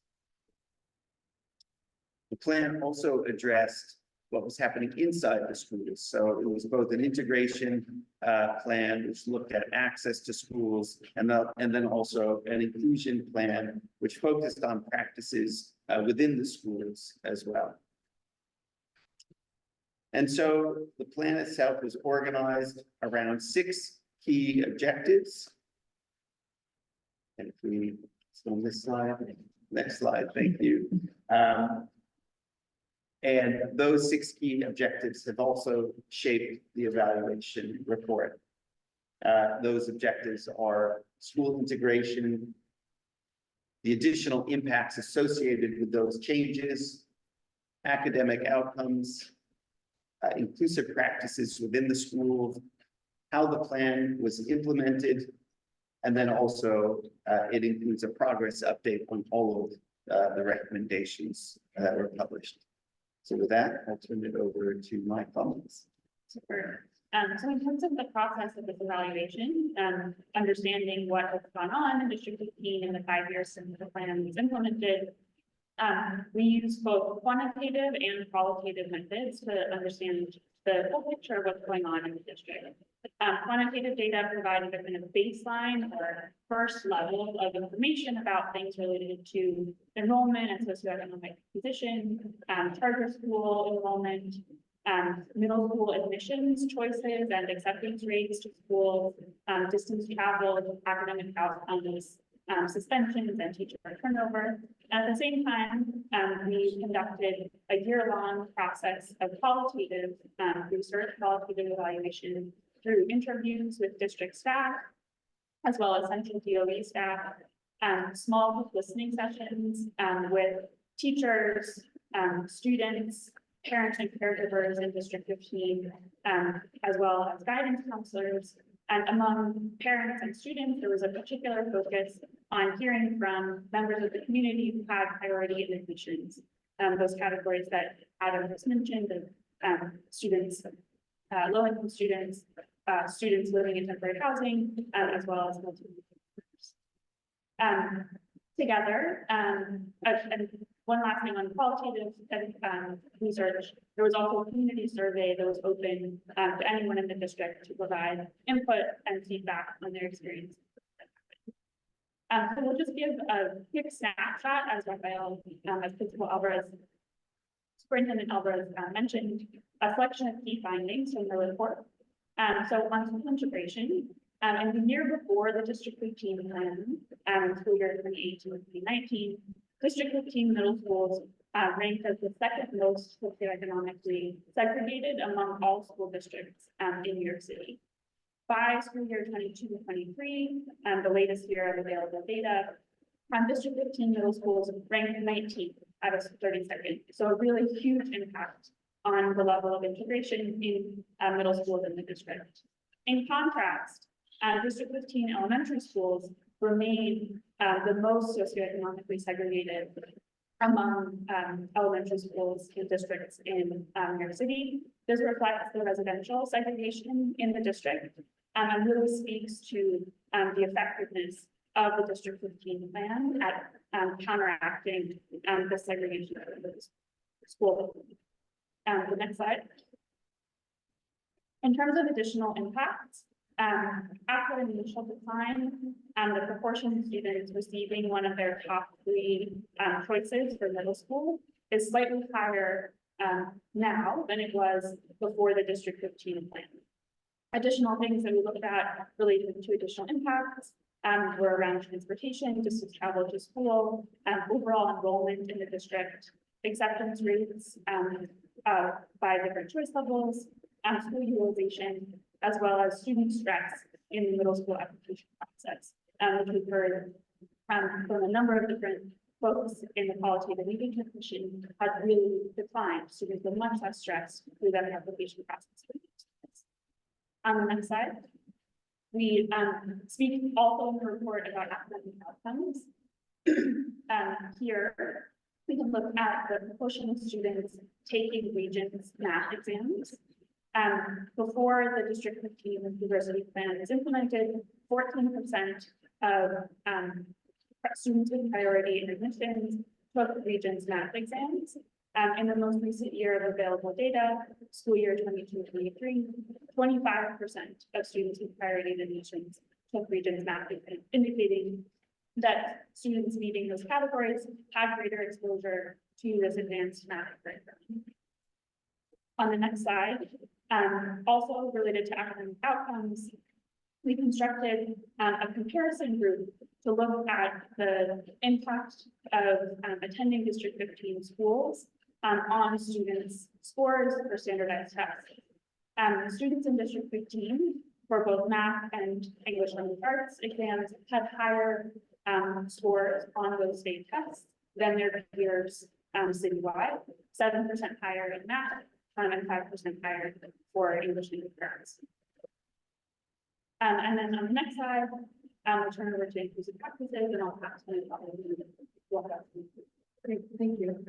The plan also addressed what was happening inside the schools. So it was both an integration plan, which looked at access to schools, and then also an inclusion plan, which focused on practices within the schools as well. And so the plan itself was organized around 6 key objectives. And if we, on this slide, next slide, thank you. And those 6 key objectives have also shaped the evaluation report. Those objectives are school integration, the additional impacts associated with those changes, academic outcomes, inclusive practices within the school, how the plan was implemented, and then also it includes a progress update on all of the recommendations that were published. So with that, I'll turn it over to my colleagues. Super. So in terms of the process of this evaluation, understanding what has gone on in District 15 in the 5 years since the plan was implemented, we use both quantitative and qualitative methods to understand the full picture of what's going on in the district. Quantitative data provided a kind of baseline or first level of information about things related to enrollment and socioeconomic position, charter school enrollment, middle school admissions choices and acceptance rates to schools, distance travel, academic outcomes, suspensions and teacher turnover. At the same time, we conducted a year-long process of qualitative research, qualitative evaluation through interviews with district staff, as well as central DOE staff, small listening sessions with teachers, students, parents and caregivers in District 15, as well as guidance counselors. And among parents and students, there was a particular focus on hearing from members of the community who had priority in admissions. Those categories that Adam just mentioned, of students, low-income students, students living in temporary housing, as well as together. And one last thing on qualitative research, there was also a community survey that was open to anyone in the district to provide input and feedback on their experience. So we'll just give a quick snapshot, as Rafael, as Principal Alvarez, Superintendent Alvarez mentioned, a selection of key findings from the report. So on school integration, in the year before the District 15 plan, school year 2018-2019, District 15 middle schools ranked as the second most socioeconomically segregated among all school districts in New York City. By school year 22-23, the latest year of available data, District 15 middle schools ranked 19th out of 32nd. So a really huge impact on the level of integration in middle schools in the district. In contrast, District 15 elementary schools remain the most socioeconomically segregated among elementary schools in districts in New York City. This reflects the residential segregation in the district and really speaks to the effectiveness of the District 15 plan at counteracting the segregation of the school. The next slide. In terms of additional impacts, after an initial decline, the proportion of students receiving one of their top 3 choices for middle school is slightly higher now than it was before the District 15 plan. Additional things that we looked at related to additional impacts were around transportation, distance travel to school, overall enrollment in the district, acceptance rates, by different choice levels, school utilization, as well as student stress in the middle school application process, which we've heard from a number of different folks in the qualitative engagement commission had really declined. Students were much less stressed through that application process. On the next slide, we speak also in the report about academic outcomes. Here, we can look at the proportion of students taking Regents math exams. Before the District 15 diversity plan was implemented, 14% of students with priority in admissions took Regents math exams. In the most recent year of available data, school year 22-23, 25% of students with priority in admissions took Regents math exams, indicating that students meeting those categories had greater exposure to this advanced math curriculum. On the next slide, also related to academic outcomes, we constructed a comparison group to look at the impact of attending District 15 schools on students' scores for standardized tests. Students in District 15 for both math and English language arts exams had higher scores on those state tests than their peers citywide, 7% higher in math and 5% higher for English language arts. And then on the next slide, we'll turn over to inclusive practices, and I'll pass to Great, thank you.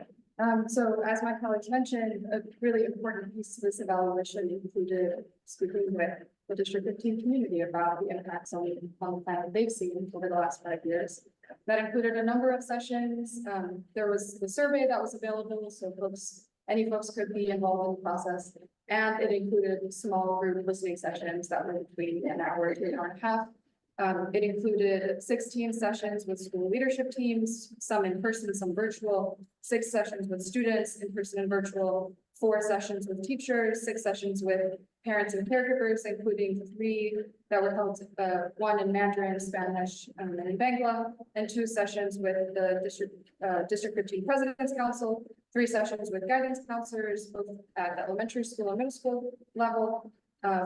So as my colleagues mentioned, a really important piece of this evaluation included speaking with the District 15 community about the impacts on the plan that they've seen over the last 5 years. That included a number of sessions. There was the survey that was available, so any folks could be involved in the process. And it included small group listening sessions that were between an hour to an hour and a half. It included 16 sessions with school leadership teams, some in person, some virtual, 6 sessions with students in person and virtual, 4 sessions with teachers, 6 sessions with parents and caregivers, including 3 that were held, 1 in Mandarin, Spanish, and in Bangla, and 2 sessions with the District 15 President's Council, 3 sessions with guidance counselors, both at the elementary school and middle school level,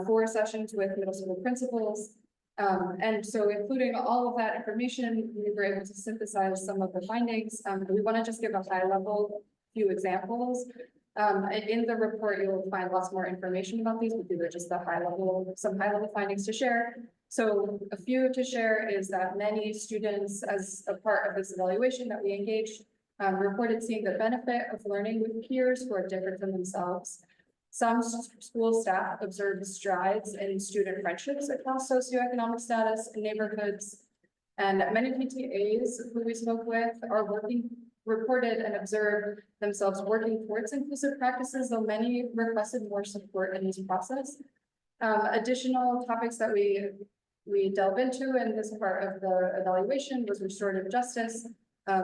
4 sessions with middle school principals. And so including all of that information, we were able to synthesize some of the findings. We want to just give a high level few examples. In the report, you'll find lots more information about these, but these are just some high level findings to share. So a few to share is that many students, as a part of this evaluation that we engaged, reported seeing the benefit of learning with peers who are different from themselves. Some school staff observed strides in student friendships across socioeconomic status and neighborhoods. And many PTAs who we spoke with are reported and observed themselves working towards inclusive practices, though many requested more support in this process. Additional topics that we delve into in this part of the evaluation was restorative justice,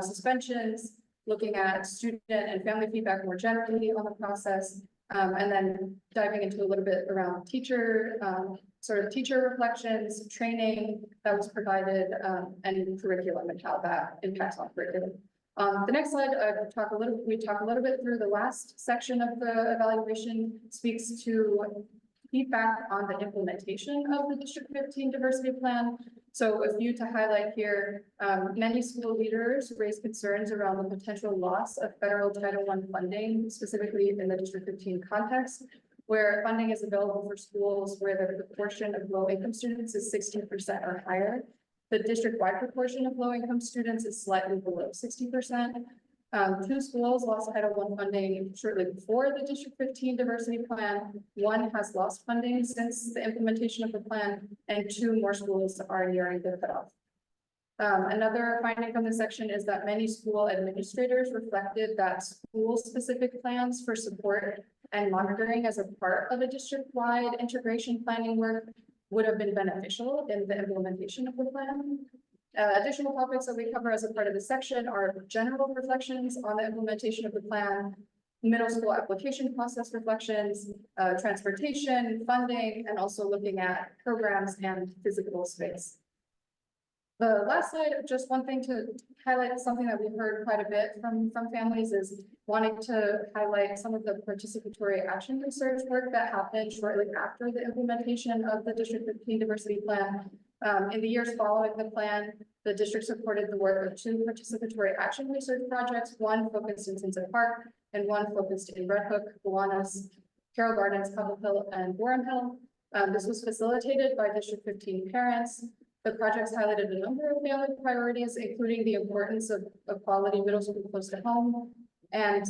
suspensions, looking at student and family feedback more generally on the process, and then diving into a little bit around teacher reflections, training that was provided, and curriculum and how that impacts on curriculum. The next slide, we talk a little bit through the last section of the evaluation, speaks to feedback on the implementation of the District 15 diversity plan. So a few to highlight here, many school leaders raised concerns around the potential loss of federal Title I funding, specifically in the District 15 context, where funding is available for schools where the proportion of low-income students is 60% or higher. The district-wide proportion of low-income students is slightly below 60%. 2 schools lost Title I funding shortly before the District 15 diversity plan. 1 has lost funding since the implementation of the plan, and 2 more schools are nearing the cutoff. Another finding from this section is that many school administrators reflected that school-specific plans for support and monitoring as a part of a district-wide integration planning work would have been beneficial in the implementation of the plan. Additional topics that we cover as a part of this section are general reflections on the implementation of the plan, middle school application process reflections, transportation, funding, and also looking at programs and physical space. The last slide, just one thing to highlight, something that we've heard quite a bit from families is wanting to highlight some of the participatory action research work that happened shortly after the implementation of the District 15 Diversity Plan. In the years following the plan, the district supported the work of 2 participatory action research projects, one focused in Sunset Park and one focused in Red Hook, Gowanus, Carroll Gardens, Cobble Hill, and Warren Hill. This was facilitated by District 15 parents. The projects highlighted a number of family priorities, including the importance of quality middle school close to home and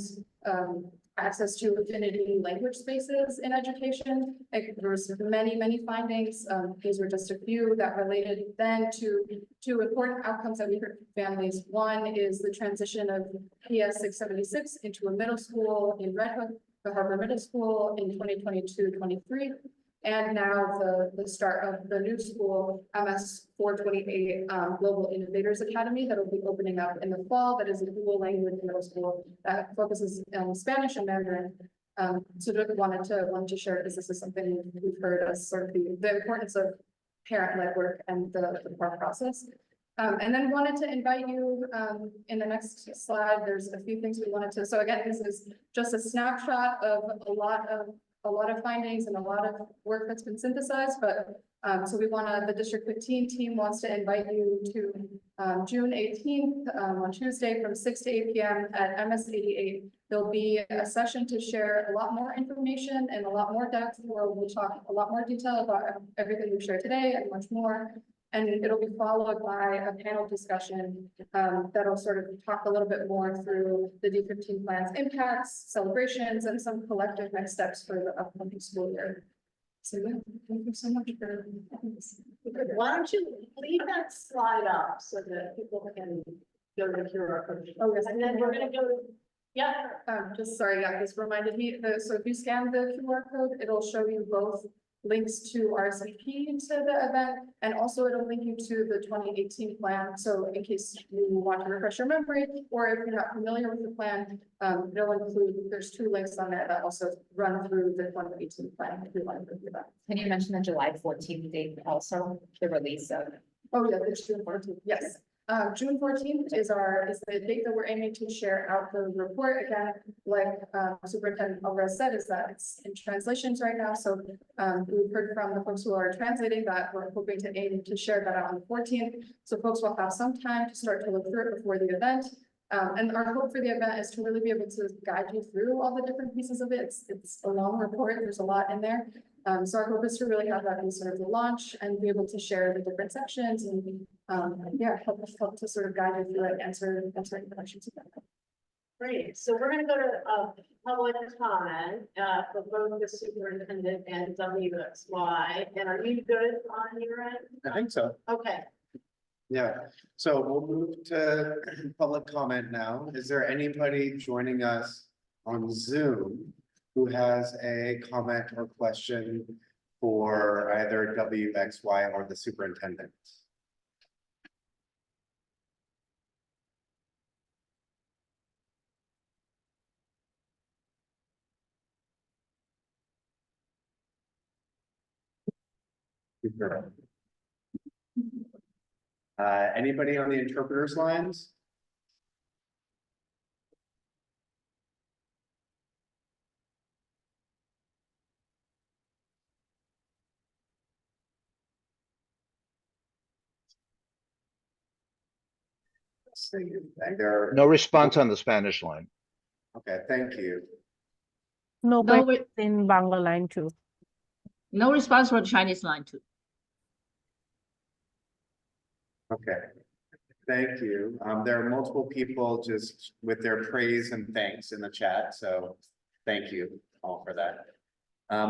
access to affinity language spaces in education. There was many findings. These were just a few that related then to 2 important outcomes that we heard from families. One is the transition of PS 676 into a middle school in Red Hook, the Harbor Middle School in 2022-23. And now the start of the new school, MS 428 Global Innovators Academy, that will be opening up in the fall. That is a dual language middle school that focuses on Spanish and Mandarin. So just wanted to share, because this is something we've heard as sort of the importance of parent-led work and the process. And then wanted to invite you in the next slide. There's a few things we wanted to. So again, this is just a snapshot of a lot of findings and a lot of work that's been synthesized, but so the District 15 team wants to invite you to June 18th on Tuesday from 6 to 8 p.m. at MS 88. There'll be a session to share a lot more information and a lot more depth, where we'll talk a lot more detail about everything we've shared today and much more. And it'll be followed by a panel discussion that'll sort of talk a little bit more through the D15 plan's impacts, celebrations, and some collective next steps for the upcoming school year. So yeah, thank you so much for this. Why don't you leave that slide up so that people can go to the QR code? Oh, yes. And then we're gonna go, yeah. Just sorry, yeah, this reminded me, so if you scan the QR code, it'll show you both links to RSVP to the event, and also it'll link you to the 2018 plan. So in case you want to refresh your memory, or if you're not familiar with the plan, they'll include, there's 2 links on there that also run through the 2018 plan if you want to review that. Can you mention the July 14th date also, the release of? Oh, yeah, it's June 14th, yes. June 14th is the date that we're aiming to share out the report. Again, like Superintendent Alvarez said, is that it's in translations right now. So we've heard from the folks who are translating that we're hoping to aim to share that out on the 14th. So folks will have some time to start to look through it before the event. And our hope for the event is to really be able to guide you through all the different pieces of it. It's a long report. There's a lot in there. So our hope is to really have that be sort of the launch and be able to share the different sections and yeah, help to sort of guide you through it, answer any questions. Great, so we're gonna go to public comment for both the superintendent and WXY. And are you good on your end? I think so. Okay. Yeah, so we'll move to public comment now. Is there anybody joining us on Zoom who has a comment or question for either WXY or the superintendent? Anybody on the interpreters lines? There, No response on the Spanish line. okay, thank you. No, In Bangla line too. no response from Chinese line too. Okay, thank you. There are multiple people just with their praise and thanks in the chat, so thank you all for that.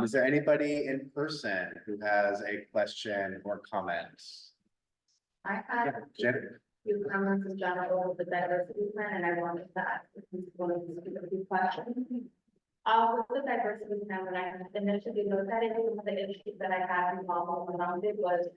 Is there anybody in person who has a question or comment? I had Jen? few comments in general with the diversity plan, and I wanted to ask one of the few questions. With the diversity plan, when I initially looked at it, one of the issues that I had involved around it was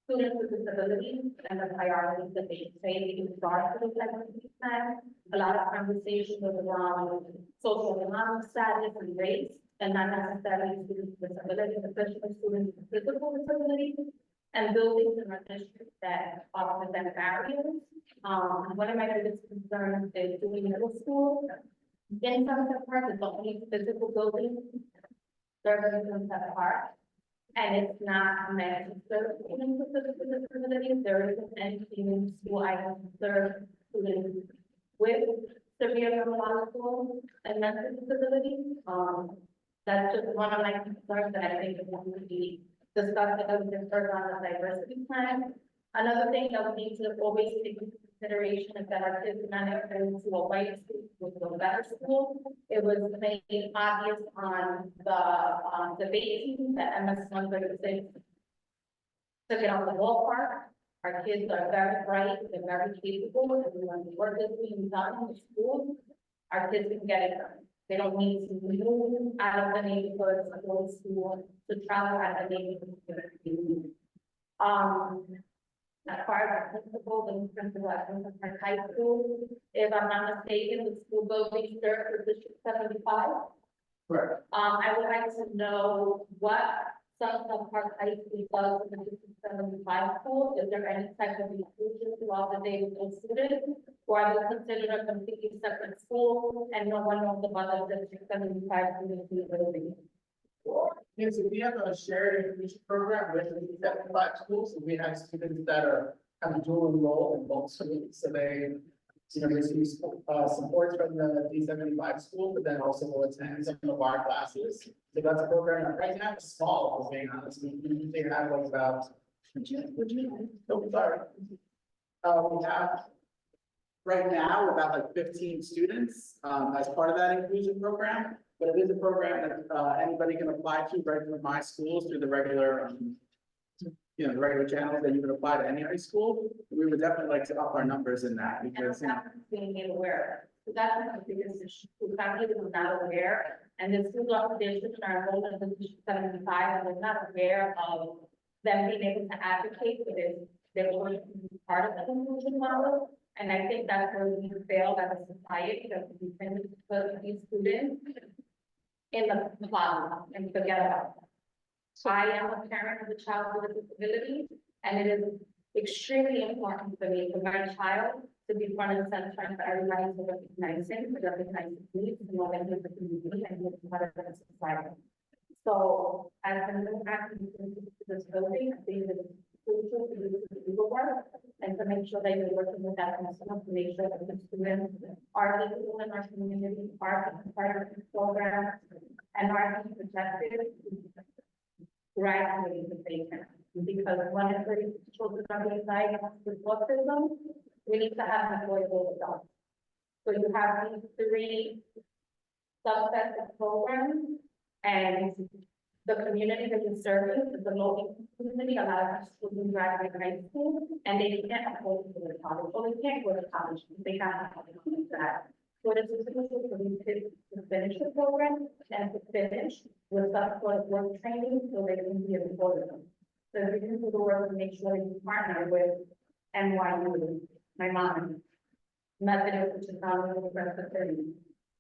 students with disabilities and the priorities that they say in regard to the diversity plan. A lot of conversation was around socioeconomic status and race, and not necessarily students with disabilities, especially students with physical disabilities. and buildings in our district that present barriers. One of my biggest concerns is doing middle school. In Sunset Park, there's only physical buildings serving Sunset Park. And it's not meant to serve students with physical disabilities. There isn't anything in school I can serve students with severe neurological and mental disabilities. That's just one of my concerns that I think is going to be discussed as we start on the diversity plan. Another thing that we need to always take into consideration is that our kids are not going to a white school, to a better school. It was made obvious on the debate team that MS 136 took it on the ballpark. Our kids are very bright, they're very capable, and when the work is being done in the school, our kids can get it done. They don't need to move out of the neighborhoods to go to school, to travel out of the neighborhood. As far as principals and principal at Sunset High School, if I'm not mistaken, the school building serves for District 75. Correct. I would like to know what Sunset Park High School does in the District 75 school. Is there any type of inclusion throughout the day with those students? Or are they considered a completely separate school and no one knows about the District 75 students in the building? Yes, so we have a shared inclusion program with the 75 schools, and we have students that are kind of dual enrolled in both schools, so they, receive support from the D75 school, but then also will attend some of our classes. So that's a program that right now it's small, being honest, we usually have like about. Oh, sorry. We have right now about like 15 students, as part of that inclusion program. But it is a program that anybody can apply to right from my schools through the regular, the regular channels that you would apply to any high school. We would definitely like to up our numbers in that because. And I'm being made aware. So that's one of the biggest issues. Families are not aware, and the school districts are enrolled in the District 75, and they're not aware of them being able to advocate for this. They're going to be part of the inclusion model. And I think that's where we failed as a society, that we tend to put these students in the bottom and forget about them. So I am a parent of a child with a disability, and it is extremely important for me, for my child, to be front and center, and for everybody to recognize him, to recognize his needs, to know that he's a community and he's part of the society. So as a new activity to this building, I think that it's crucial to do the legal work and to make sure that you're working with that person to make sure that the students are legal in our community, are part of the program, and are being protected gradually the patient. Because when the children are being diagnosed with autism, we need to have an avoidable adult. So you have these three subsets of programs, and the community that you're serving is the local community. A lot of our children graduate high school, and they can't afford to go to college, or they can't go to college, they can't afford to do that. So it is essential for these kids to finish the program and to finish with some sort of work training so they can be employed. So we can do the work to make sure you partner with NYU, my mom, Methodist, which is now in the rest of the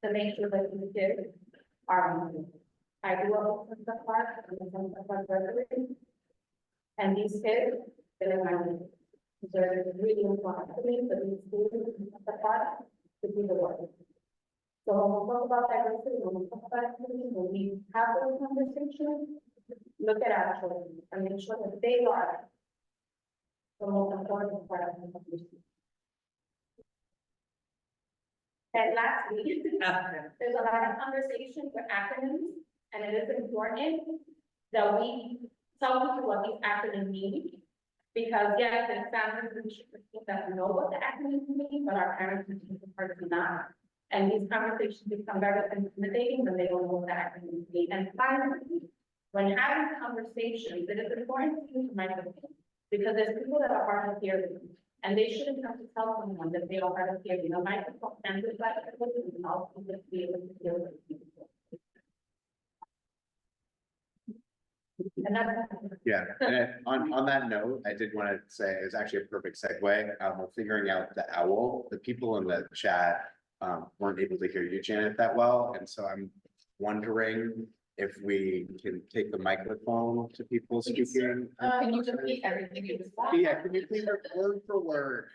to make sure that these kids are. I grew up in the park, and these kids, they're my so it's really important to me for these students in the park to do the work. So when we talk about diversity, when we talk about inclusion, when we have those conversations, look at our children and make sure that they are the most important part of the conversation. And lastly, there's a lot of conversation with acronyms, and it is important that we tell people what these acronyms mean. Because yes, it sounds that we know what the acronyms mean, but our parents and teachers do not. And these conversations become very intimidating when they don't know what the acronyms mean. And finally, when having conversations, it is important to use microphones, because there's people that are hard of hearing, and they shouldn't have to tell someone that they are hard of hearing. A microphone amplifies and also just be able to hear what people. And that's. Yeah, and on that note, I did want to say it's actually a perfect segue. We're figuring out the owl. The people in the chat weren't able to hear you, Janet, that well, and so I'm wondering if we can take the microphone to people speaking. Can you repeat everything you said? Yeah, can you please word for word?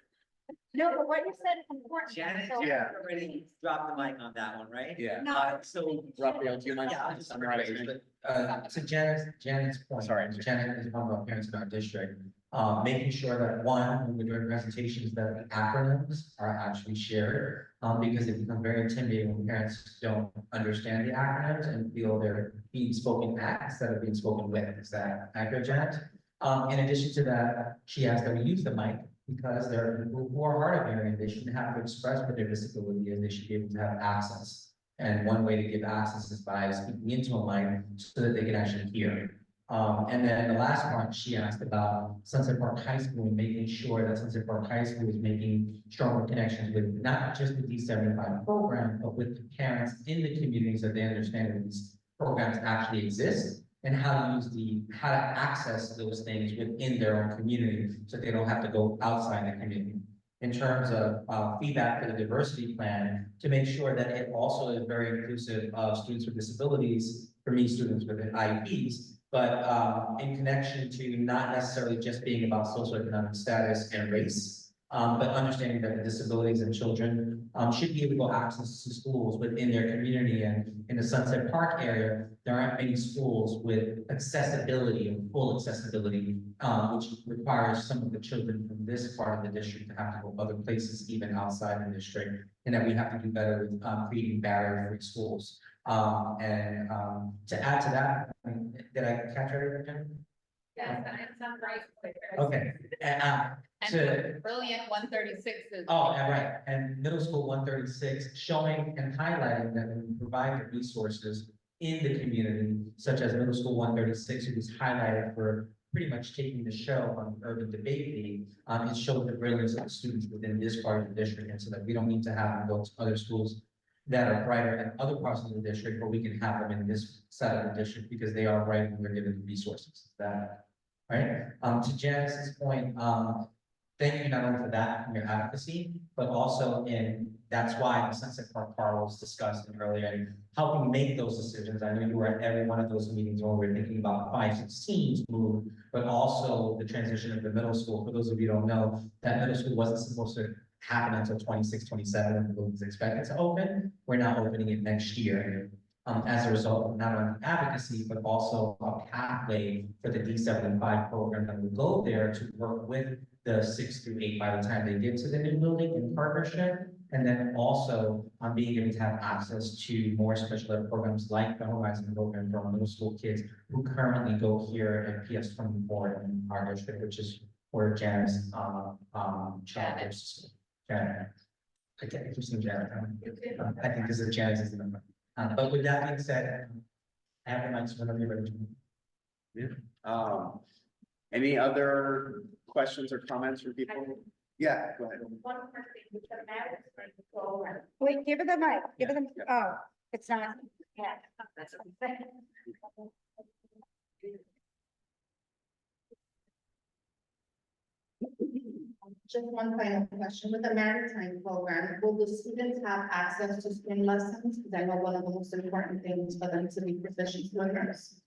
No, but what you said is important. Janet, so- Yeah. already dropped the mic on that one, right? Yeah. So. Raphael, do you mind? Yeah, I'll just summarizing? summarize it. To Janet's point. Sorry. Janet is one of our parents in our district, making sure that one, when we're doing presentations, that the acronyms are actually shared. Because it becomes very intimidating when parents don't understand the acronyms and feel they're being spoken at instead of being spoken with. Is that accurate, Janet? In addition to that, she asked that we use the mic because there are people who are hard of hearing. They shouldn't have to express what their disability is. They should be able to have access. And one way to give access is by speaking into a mic so that they can actually hear. And then the last part, she asked about Sunset Park High School and making sure that Sunset Park High School is making stronger connections with not just the D75 program, but with the parents in the communities that they understand that these programs actually exist and how to access those things within their own community so they don't have to go outside the community. In terms of feedback for the diversity plan, to make sure that it also is very inclusive of students with disabilities, for me, students with IEPs, but in connection to not necessarily just being about socioeconomic status and race, but understanding that the disabilities and children should be able to go access to schools within their community. And in the Sunset Park area, there aren't many schools with accessibility and full accessibility, which requires some of the children from this part of the district to have to go other places, even outside the district, and that we have to do better with creating barrier-free schools. To add to that, I mean, did I catch everything, Jen? Yes, that sounds right. Okay, to, Brilliant 136 is. oh, yeah, right, and middle school 136, showing and highlighting that we provide the resources in the community, such as middle school 136, who was highlighted for pretty much taking the show on the Urban Debate League. It showed the brilliance of the students within this part of the district, and so that we don't need to have them go to other schools that are brighter in other parts of the district, but we can have them in this side of the district because they are bright and we're given the resources. That, right? To Janice's point, thank you not only for that and your advocacy, but also that's why the Sunset Park Par was discussed earlier and helping make those decisions. I know you were at every one of those meetings where we're thinking about 516's move, but also the transition of the middle school. For those of you who don't know, that middle school wasn't supposed to happen until 26, 27, and the building is expected to open. We're now opening it next year. As a result of not only advocacy, but also a pathway for the D75 program that will go there to work with the 6 through 8 by the time they get to the new building in partnership. And then also being able to have access to more special ed programs like the Horizon program for middle school kids who currently go here at PS 24 in our district, which is where Janet's child goes to school. Janet. I can't keep saying Janet. I think this is Janet's number. But with that being said, I have the mics whenever you're ready. Any other questions or comments from people? Yeah, go ahead. One more thing, which the matters for the program. Wait, give it the mic, give it the, oh, it's not. Yeah, that's what I'm saying. Just one final question, with the maritime program, will the students have access to swim lessons? Because I know one of the most important things for them to be proficient swimmers.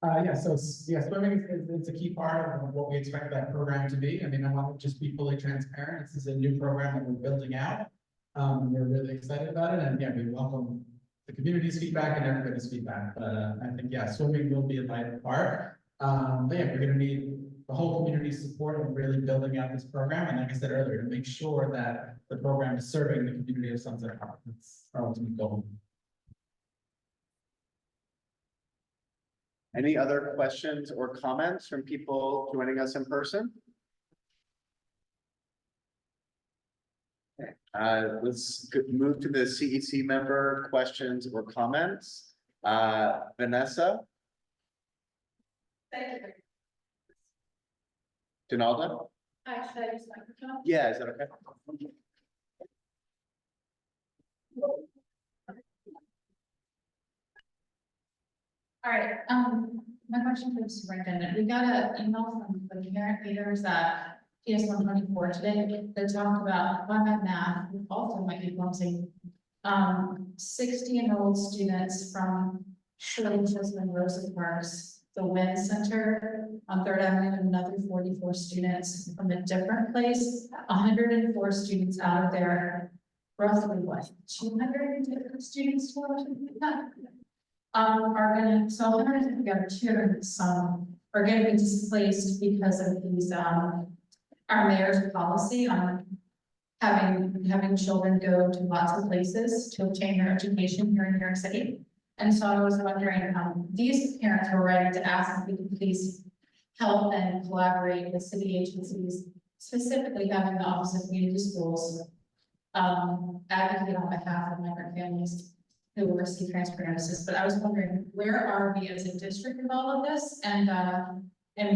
Yeah, so swimming is a key part of what we expect that program to be. I mean, I want to just be fully transparent. This is a new program that we're building out. We're really excited about it, and yeah, we welcome the community's feedback and everybody's feedback. But I think, yeah, swimming will be a vital part. But yeah, we're gonna need the whole community's support in really building out this program. And like I said earlier, to make sure that the program is serving the community of Sunset Park. That's our ultimate goal. Any other questions or comments from people joining us in person? Okay, let's move to the CEC member questions or comments. Vanessa, Thank you. Donalda? Should I use the microphone? Yeah, is that okay? All right, my question for the superintendent, we got an email from the parent leaders that PS 124 today, that talked about, if I'm at math, also might be clumsy. 60-year-old students from Shirley Chisholm Rosa Parks, the WIN Center on Third Avenue, and another 44 students from a different place, 104 students out of there. Roughly what, 200 students or something like that? Are gonna, so 100 together, 200 some are gonna be displaced because of these, our mayor's policy on having children go to lots of places to obtain their education here in New York City. And so I was wondering, these parents were ready to ask if we could please help and collaborate with city agencies, specifically having the Office of Community Schools advocate on behalf of migrant families who will receive transfer notices. But I was wondering, where are we as a district with all of this? And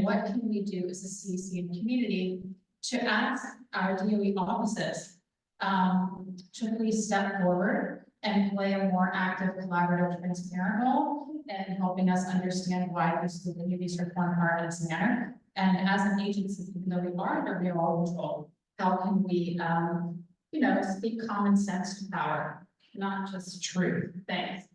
what can we do as a CEC and community to ask our DOE offices to please step forward and play a more active, collaborative, transparent role in helping us understand why these communities are formed hard in this manner. And as an agency, even though we are under mayoral control, how can we, speak common sense to power, not just truth? Thanks.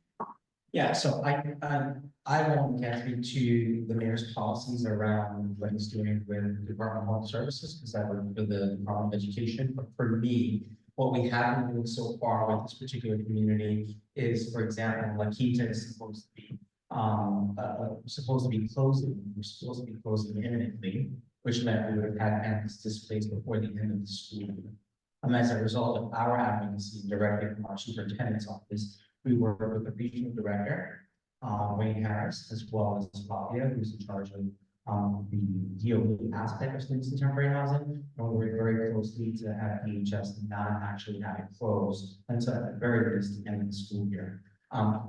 Yeah, so I won't get into the mayor's policies around what he's doing with the Department of Health Services, because I work for the Department of Education. But for me, what we have been doing so far with this particular community is, for example, La Quinta is supposed to be closing. We're supposed to be closing imminently, which meant we would have had families displaced before the end of the school year. As a result of our advocacy directly from our superintendent's office, we work with the regional director, Wayne Harris, as well as Flavia, who's in charge of the DOE aspect of students in temporary housing. And we work very closely to have DHS not actually have it closed until at the very least the end of the school year.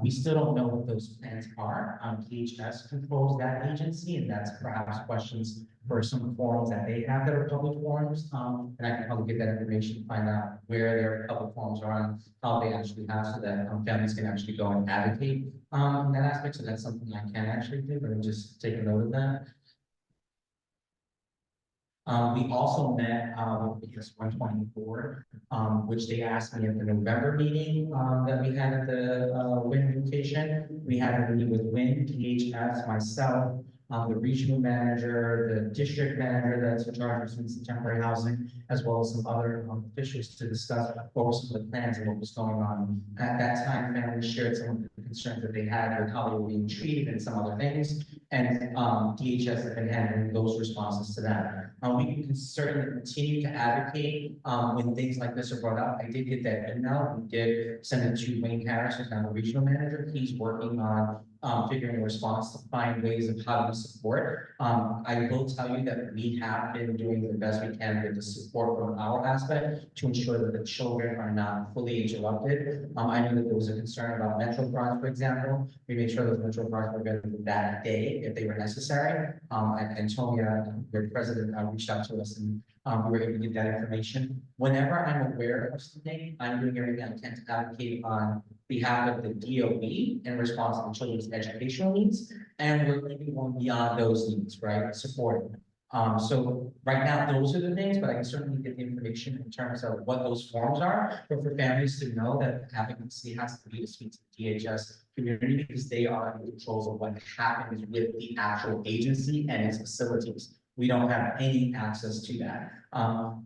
We still don't know what those plans are. DHS controls that agency, and that's perhaps questions for some forums that they have that are public forums. And I can probably get that information, find out where their public forums are and how they actually have, so that families can actually go and advocate in that aspect. So that's something I can actually do, but I'm just take a note of that. We also met with the PS 124, which they asked me at the November meeting that we had at the WIN location. We had a meeting with WIN, DHS, myself, the regional manager, the district manager that's in charge of students in temporary housing, as well as some other officials to discuss what were some of the plans and what was going on. At that time, families shared some of the concerns that they had with how they were being treated and some other things. And DHS has been handling those responses to that. We can certainly continue to advocate when things like this are brought up. I did get that email. We did send it to Wayne Harris, who's now the regional manager. He's working on figuring a response to find ways of how to support. I will tell you that we have been doing the best we can with the support from our aspect to ensure that the children are not fully interrupted. I know that there was a concern about Metro Cards, for example. We made sure those Metro Cards were available that day if they were necessary. And Antonia, their president, reached out to us and we were able to get that information. Whenever I'm aware of something, I'm doing everything I can to advocate on behalf of the DOE in response to the children's educational needs, and we're even going beyond those needs, right? Supporting them. So right now, those are the things, but I can certainly get the information in terms of what those forms are, but for families to know that advocacy has to be to speak to the DHS community, because they are in control of what happens with the actual agency and its facilities. We don't have any access to that.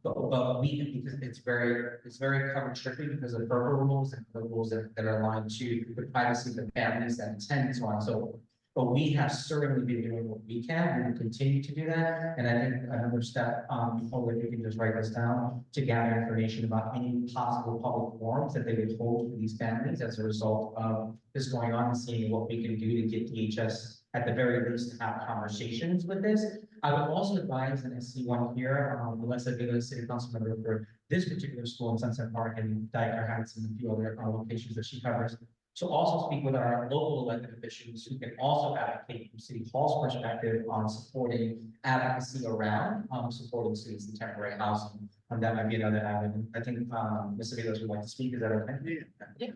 But we, because it's very covered strictly because of FERPA rules and the rules that are aligned to the privacy of the families that attend and so on and so forth. But we have certainly been doing what we can, and we continue to do that. And I think another step, hopefully we can just write this down to gather information about any possible public forums that they would hold for these families as a result of this going on, and seeing what we can do to get DHS at the very least to have conversations with this. I would also advise, and I see one here, Melissa Villa, City Council member for this particular school in Sunset Park and Dyker Heights and a few other locations that she covers, to also speak with our local elected officials who can also advocate from City Hall's perspective on supporting advocacy around supporting students in temporary housing. And that might be another avenue. I think Ms. Aviles would like to speak. Is that okay? Yeah.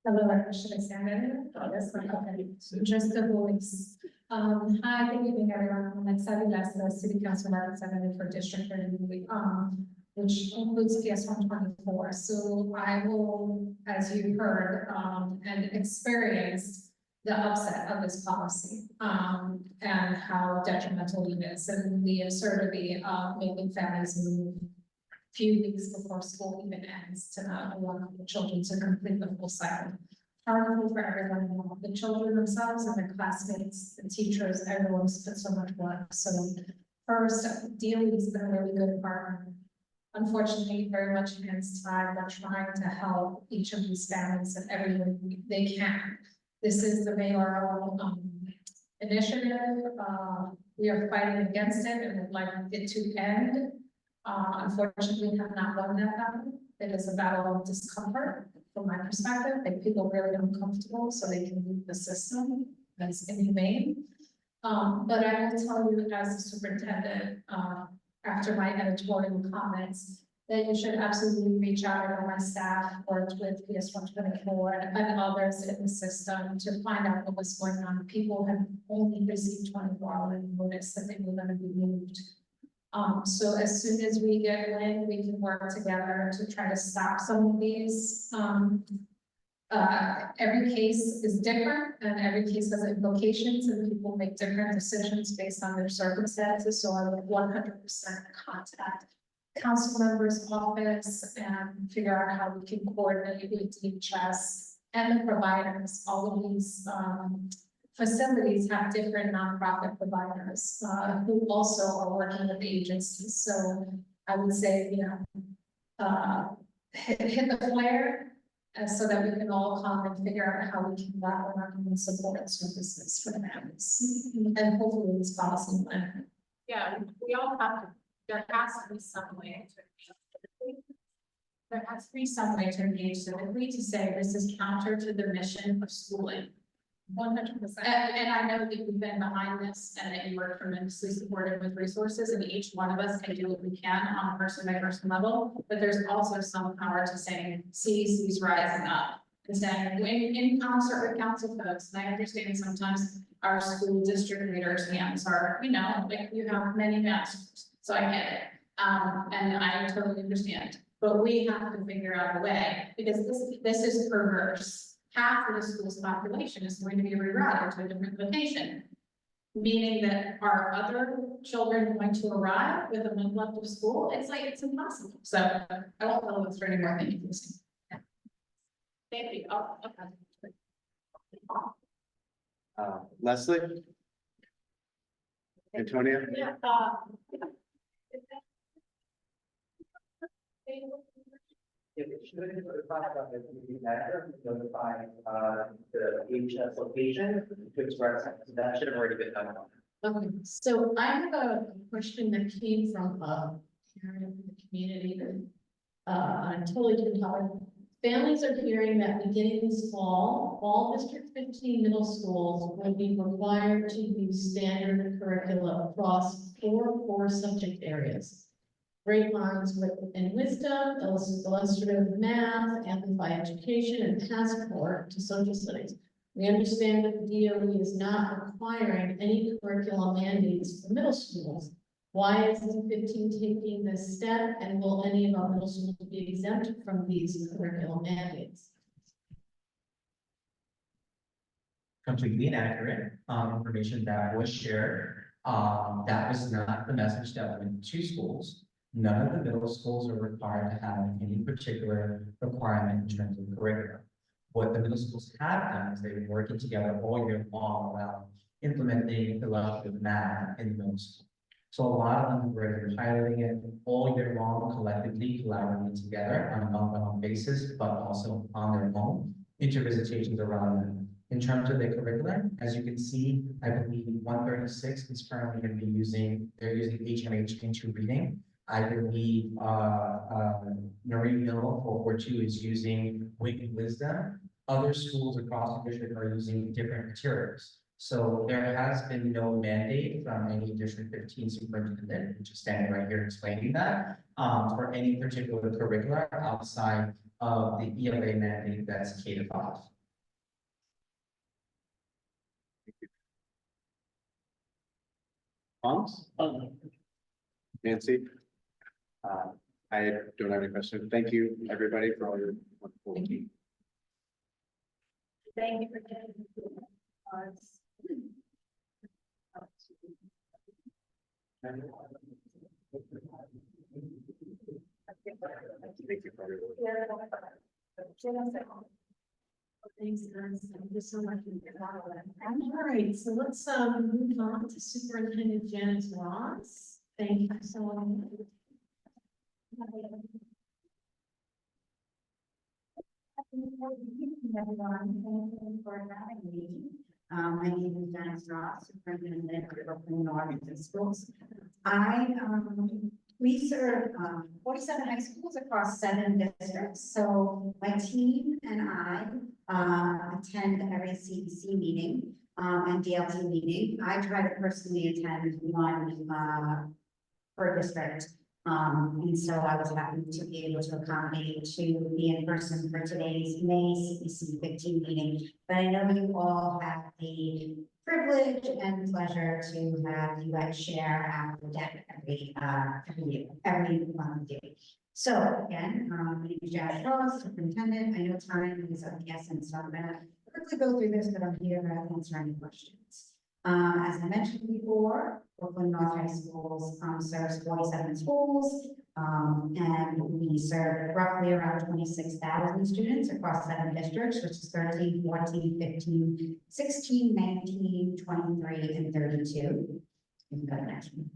Hello, should I stand in? Oh, that's not okay. So just a voice. Hi, good evening, everyone. I'm Sally Lester, City Council Representative for District 30, which includes PS 124. So I will, as you heard, and experienced the upset of this policy, and how detrimental it is, and the absurdity of making families move few weeks before school even ends to not allow the children to complete the full cycle. Harmful for everyone involved, the children themselves and their classmates, the teachers, everyone's put so much work. So first, DOE's been a really good partner. Unfortunately, very much against time, we're trying to help each of these families and everyone they can. This is the mayoral initiative. We are fighting against it and would like it to end. Unfortunately, we have not won that battle. It is a battle of discomfort from my perspective. Like people really uncomfortable so they can leave the system. That's inhumane. But I will tell you as the superintendent, after my editorial comments, that you should absolutely reach out. I know my staff worked with PS 124 and others in the system to find out what was going on. People have only received 24-hour notice that they were going to be moved. So as soon as we get wind, we can work together to try to stop some of these. Every case is different and every case has implications and people make different decisions based on their circumstances. So I would 100% contact council members' office and figure out how we can coordinate with DHS and the providers. All of these facilities have different nonprofit providers who also are working with agencies. So I would say, you know, hit the flare so that we can all come and figure out how we can wrap around and support services for the families. And hopefully this policy will end. Yeah, we all have to, there has to be some way to. There has to be some way to engage civically to say this is counter to the mission of schooling. 100%. And I know that you've been behind this and that you are tremendously supportive with resources and each one of us can do what we can on a person by person level, but there's also some power to saying CEC's rising up and saying in concert with council folks. And I understand sometimes our school district leaders' hands are, you know, like you have many masters, so I get it. And I totally understand, but we have to figure out a way because this is perverse. Half of the school's population is going to be rerouted to a different location. Meaning that our other children going to arrive with a month left of school, it's like, it's impossible. So I won't tell us for any more things. Thank you. Oh, okay. Leslie? Antonia? Yeah, Notify the HS location to express, that should have already been done. Okay, so I have a question that came from a parent in the community that I'm totally different topic. Families are hearing that beginning this fall, all District 15 middle schools will be required to use standard curricula across 4 core subject areas. Great minds and wisdom, illustrative math, amplify education, and passport to social studies. We understand that the DOE is not requiring any curriculum mandates for middle schools. Why is D15 taking this step, and will any of our middle schools be exempt from these curriculum mandates? Completely inaccurate, information that was shared. That was not the message that went to schools. None of the middle schools are required to have any particular requirement in terms of curriculum. What the middle schools have done is they've been working together all year long around implementing illustrative math in the middle school. So a lot of them have already been piloting it all year long, collectively collaborating together on a month-on-month basis, but also on their own intervisitations around them. In terms of their curriculum, as you can see, I believe 136 is currently going to be they're using HMH into reading. I believe Noreen Hill 442 is using Wicked Wisdom. Other schools across the district are using different materials. So there has been no mandate from any District 15 superintendent, which is standing right here explaining that, for any particular curricular outside of the ELA mandate that's K-5. Hans? Nancy? I don't have any questions. Thank you, everybody, for all your wonderful. Thank you. Thank you for getting us. Thank you for everyone. Thanks, guys. Thank you so much. All right, so let's move on to Superintendent Janet Ross. Thank you so much. Everyone, thank you for having me. My name is Janice Ross, Superintendent of Brooklyn North Schools. We serve 47 high schools across 7 districts. So my team and I attend every CEC meeting and DLT meeting. I try to personally attend one per district. And so I was happy to be able to accommodate to be in person for today's May CEC 15 meeting. But I know you all have the privilege and pleasure to have you guys share after deck every month. So again, my name is Janice Ross, Superintendent. I know time is of the essence, so I'm gonna quickly go through this, but I'm here to answer any questions. As I mentioned before, Brooklyn North High Schools serves 47 schools, and we serve roughly around 26,000 students across 7 districts, which is 13, 14, 15, 16, 19, 23, and 32. You can go to the next one.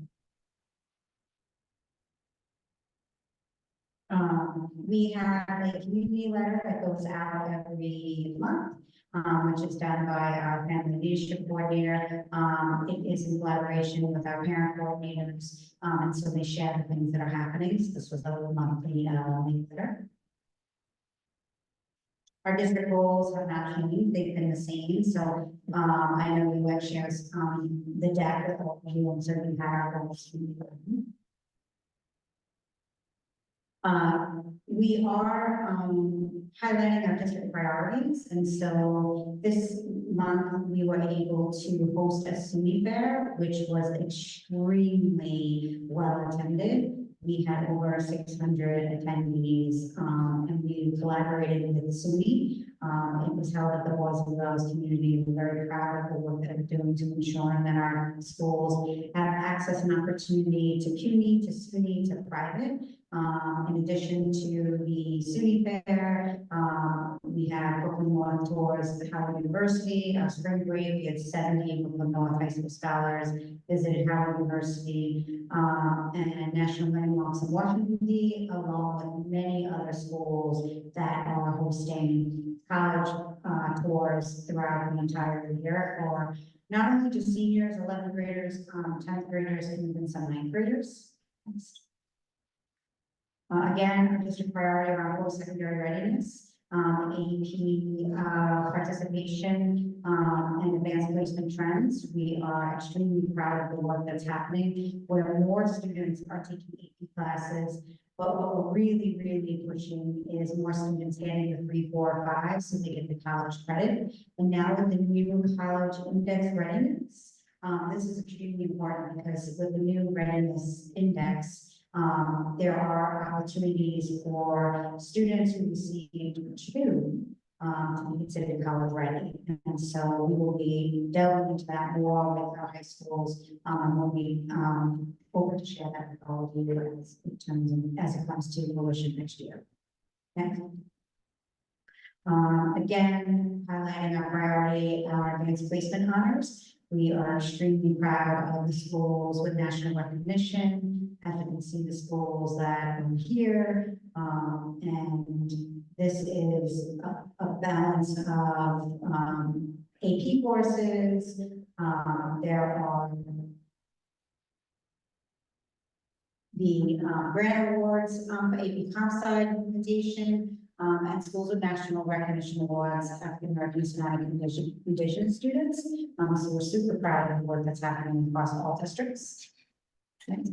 We have a community letter that goes out every month, which is done by our family leadership coordinator. It is in collaboration with our parent coordinators, and so they share the things that are happening. So this was a monthly letter. Our district goals have not changed, they've been the same, so I know UX shares the deck with all of you, and so we have our goals. We are highlighting our district priorities, and so this month we were able to host a SUNY fair, which was extremely well attended. We had over 600 attendees, and we collaborated with SUNY. It was held at the Boys and Girls community. We're very proud of the work that they're doing to ensure that our schools have access and opportunity to CUNY, to SUNY, to private. In addition to the SUNY fair, we have Brooklyn North tours the Howard University, our spring break. We had 70 Brooklyn North high school scholars visited Howard University, and National Landmarks in Washington, D.C., along with many other schools that are hosting college tours throughout the entire year for not only just seniors, 11th graders, 10th graders, and even some 9th graders. Next. Again, our district priority around post-secondary readiness, AP participation, and advanced placement trends. We are extremely proud of the work that's happening, where more students are taking AP classes. But what we're really, really pushing is more students getting the 3, 4, 5, so they get the college credit. And now with the new college index readiness, this is extremely important because with the new readiness index, there are opportunities for students who received 2 to be considered college ready. And so we will be delving into that more with our high schools, and we'll be open to share that with all of you in terms of as it comes to fruition next year. Next. Again, highlighting our priority, our advanced placement honors. We are extremely proud of the schools with national recognition. As you can see, the schools that are here, and this is a balance of AP courses. There are the grant awards for AP Comp Sci implementation, and schools with national recognition awards, African American Hispanic Indigenous students. So we're super proud of the work that's happening across all districts. Okay.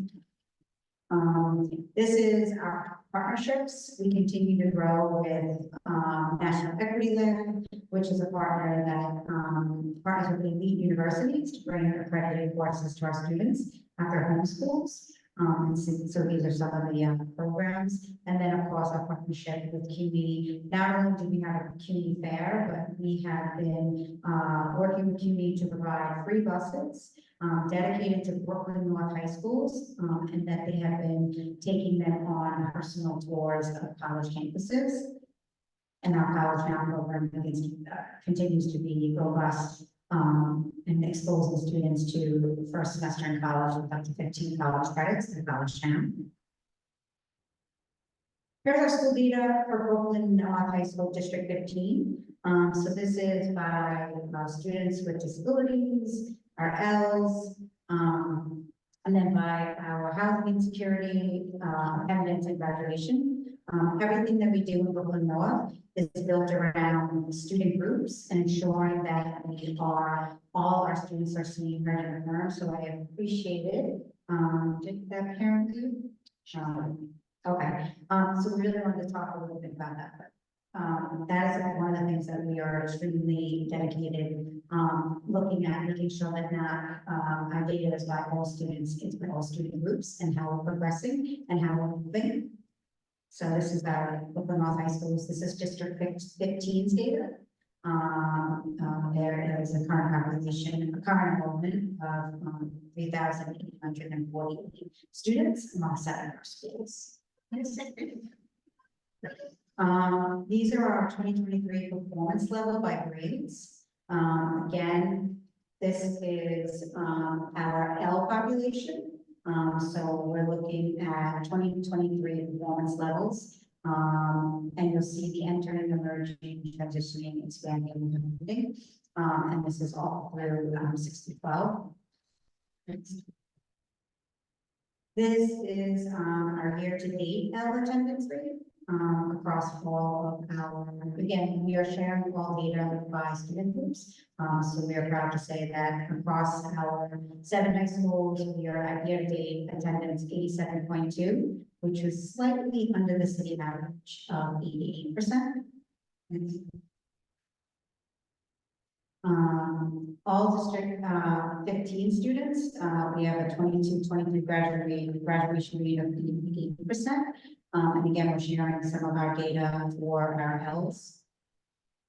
This is our partnerships. We continue to grow with, National Equity Lab, which is a partner that, partners with elite universities to bring accredited courses to our students at their home schools. So these are some of the programs. And then, of course, our partnership with CUNY. Not only do we have a CUNY fair, but we have been working with CUNY to provide free buses dedicated to Brooklyn North High Schools, and that they have been taking them on personal tours of college campuses. And our college now program continues to be robust, and exposes students to the first semester in college with up to 15 college credits in college town. Here's our school data for Brooklyn High School District 15. So this is by students with disabilities, our Ls, and then by our housing insecurity, attendance and graduation. Everything that we do in Brooklyn North is built around student groups and ensuring that all our students are seen, heard, and affirmed. So I appreciate it. Did that parent do? Okay, so we really wanted to talk a little bit about that. That is one of the things that we are extremely dedicated, looking at, making sure that not, our data is by all students, it's by all student groups and how we're progressing and how we're moving. So this is our Brooklyn North High Schools. This is District 15's data. There is a current population, a current enrollment of 3,848 students among 7 of our schools. These are our 2023 performance level by grades. Again, this is our L population. So we're looking at 2023 performance levels. And you'll see the entering, emerging, transitioning, expanding, and moving. And this is all through 6 to 12. This is our year-to-date L attendance rate across all of our, again, we are sharing all data by student groups. So we are proud to say that across our 7 high schools, we are at year-to-date attendance 87.2, which is slightly under the city average of 88%. All district 15 students, we have a 22-23 graduation rate of 88%. And again, we're sharing some of our data for our Ls.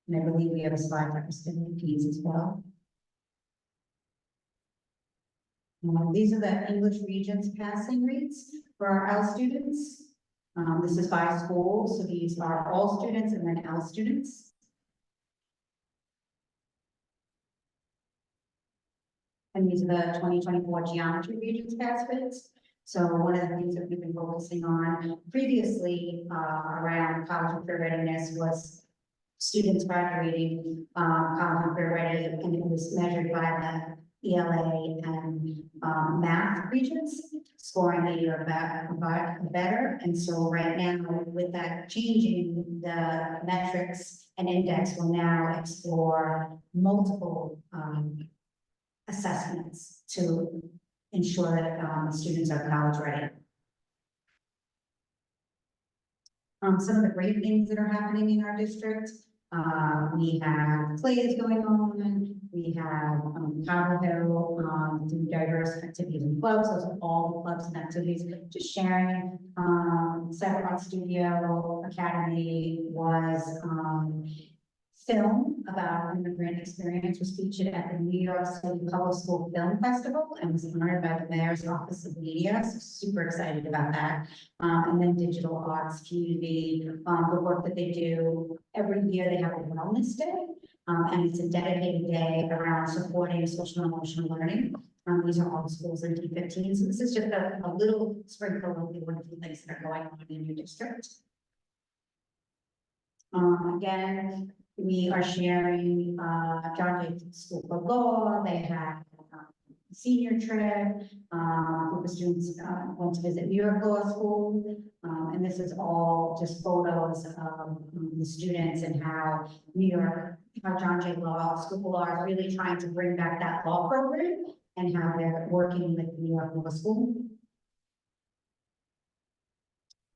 And I believe we have a slide for student Ps as well. These are the English Regents passing rates for our L students. This is by school, so these are all students and then L students. And these are the 2024 Geometry Regents pass rates. So one of the things that we've been focusing on previously around college and career readiness was students graduating college and career ready, and it was measured by the ELA and math regents, scoring 80 or better. And so right now, with that changing, the metrics and index will now explore multiple assessments to ensure that students are college ready. Some of the great things that are happening in our district, we have plays going on, we have Cabo Hill, do diverse activities and clubs, those are all the clubs and activities, just sharing. Separate Art Studio Academy was film about immigrant experience was featured at the New York City Public School Film Festival and was honored by the Mayor's Office of Media. So super excited about that. And then digital arts community, the work that they do every year, they have a wellness day. And it's a dedicated day around supporting social and emotional learning. These are all the schools in D15. So this is just a little sprinkle of the wonderful things that are going on in your district. Again, we are sharing John Jay School of Law. They have a senior trip. The students went to visit New York Law School. And this is all just photos of the students and how how John Jay School of Law is really trying to bring back that law program and how they're working with New York Law School.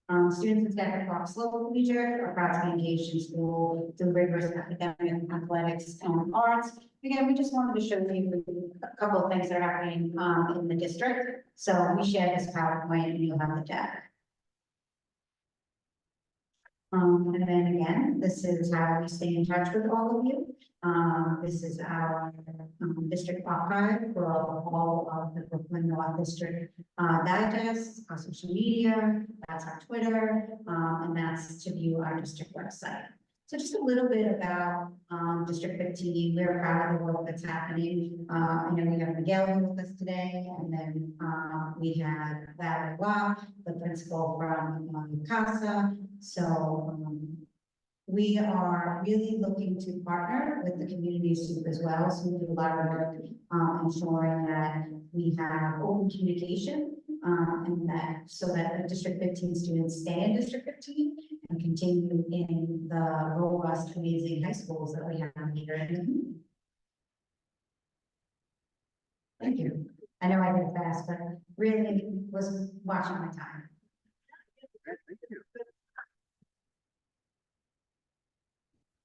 Students in Stafford Park Slope Collegiate are proud to be engaged in school through rigorous academic, athletics, and arts. Again, we just wanted to show you a couple of things that are happening, in the district. So we shared this PowerPoint and you'll have the deck. And then again, this is how we stay in touch with all of you. This is our district archive for all of the Brooklyn North District digests, our social media, that's our Twitter, and that's to view our district website. So just a little bit about District 15. We're proud of the work that's happening. You know, we have Miguel with us today, and then we have Valerie Waugh, the principal from CASA. So we are really looking to partner with the community soup as well. So we do a lot of work ensuring that we have open communication and that so that the District 15 students stay in District 15 and continue in the robust, amazing high schools that we have here in the community. Thank you. I know I did it fast, but really was watching my time. Thank you.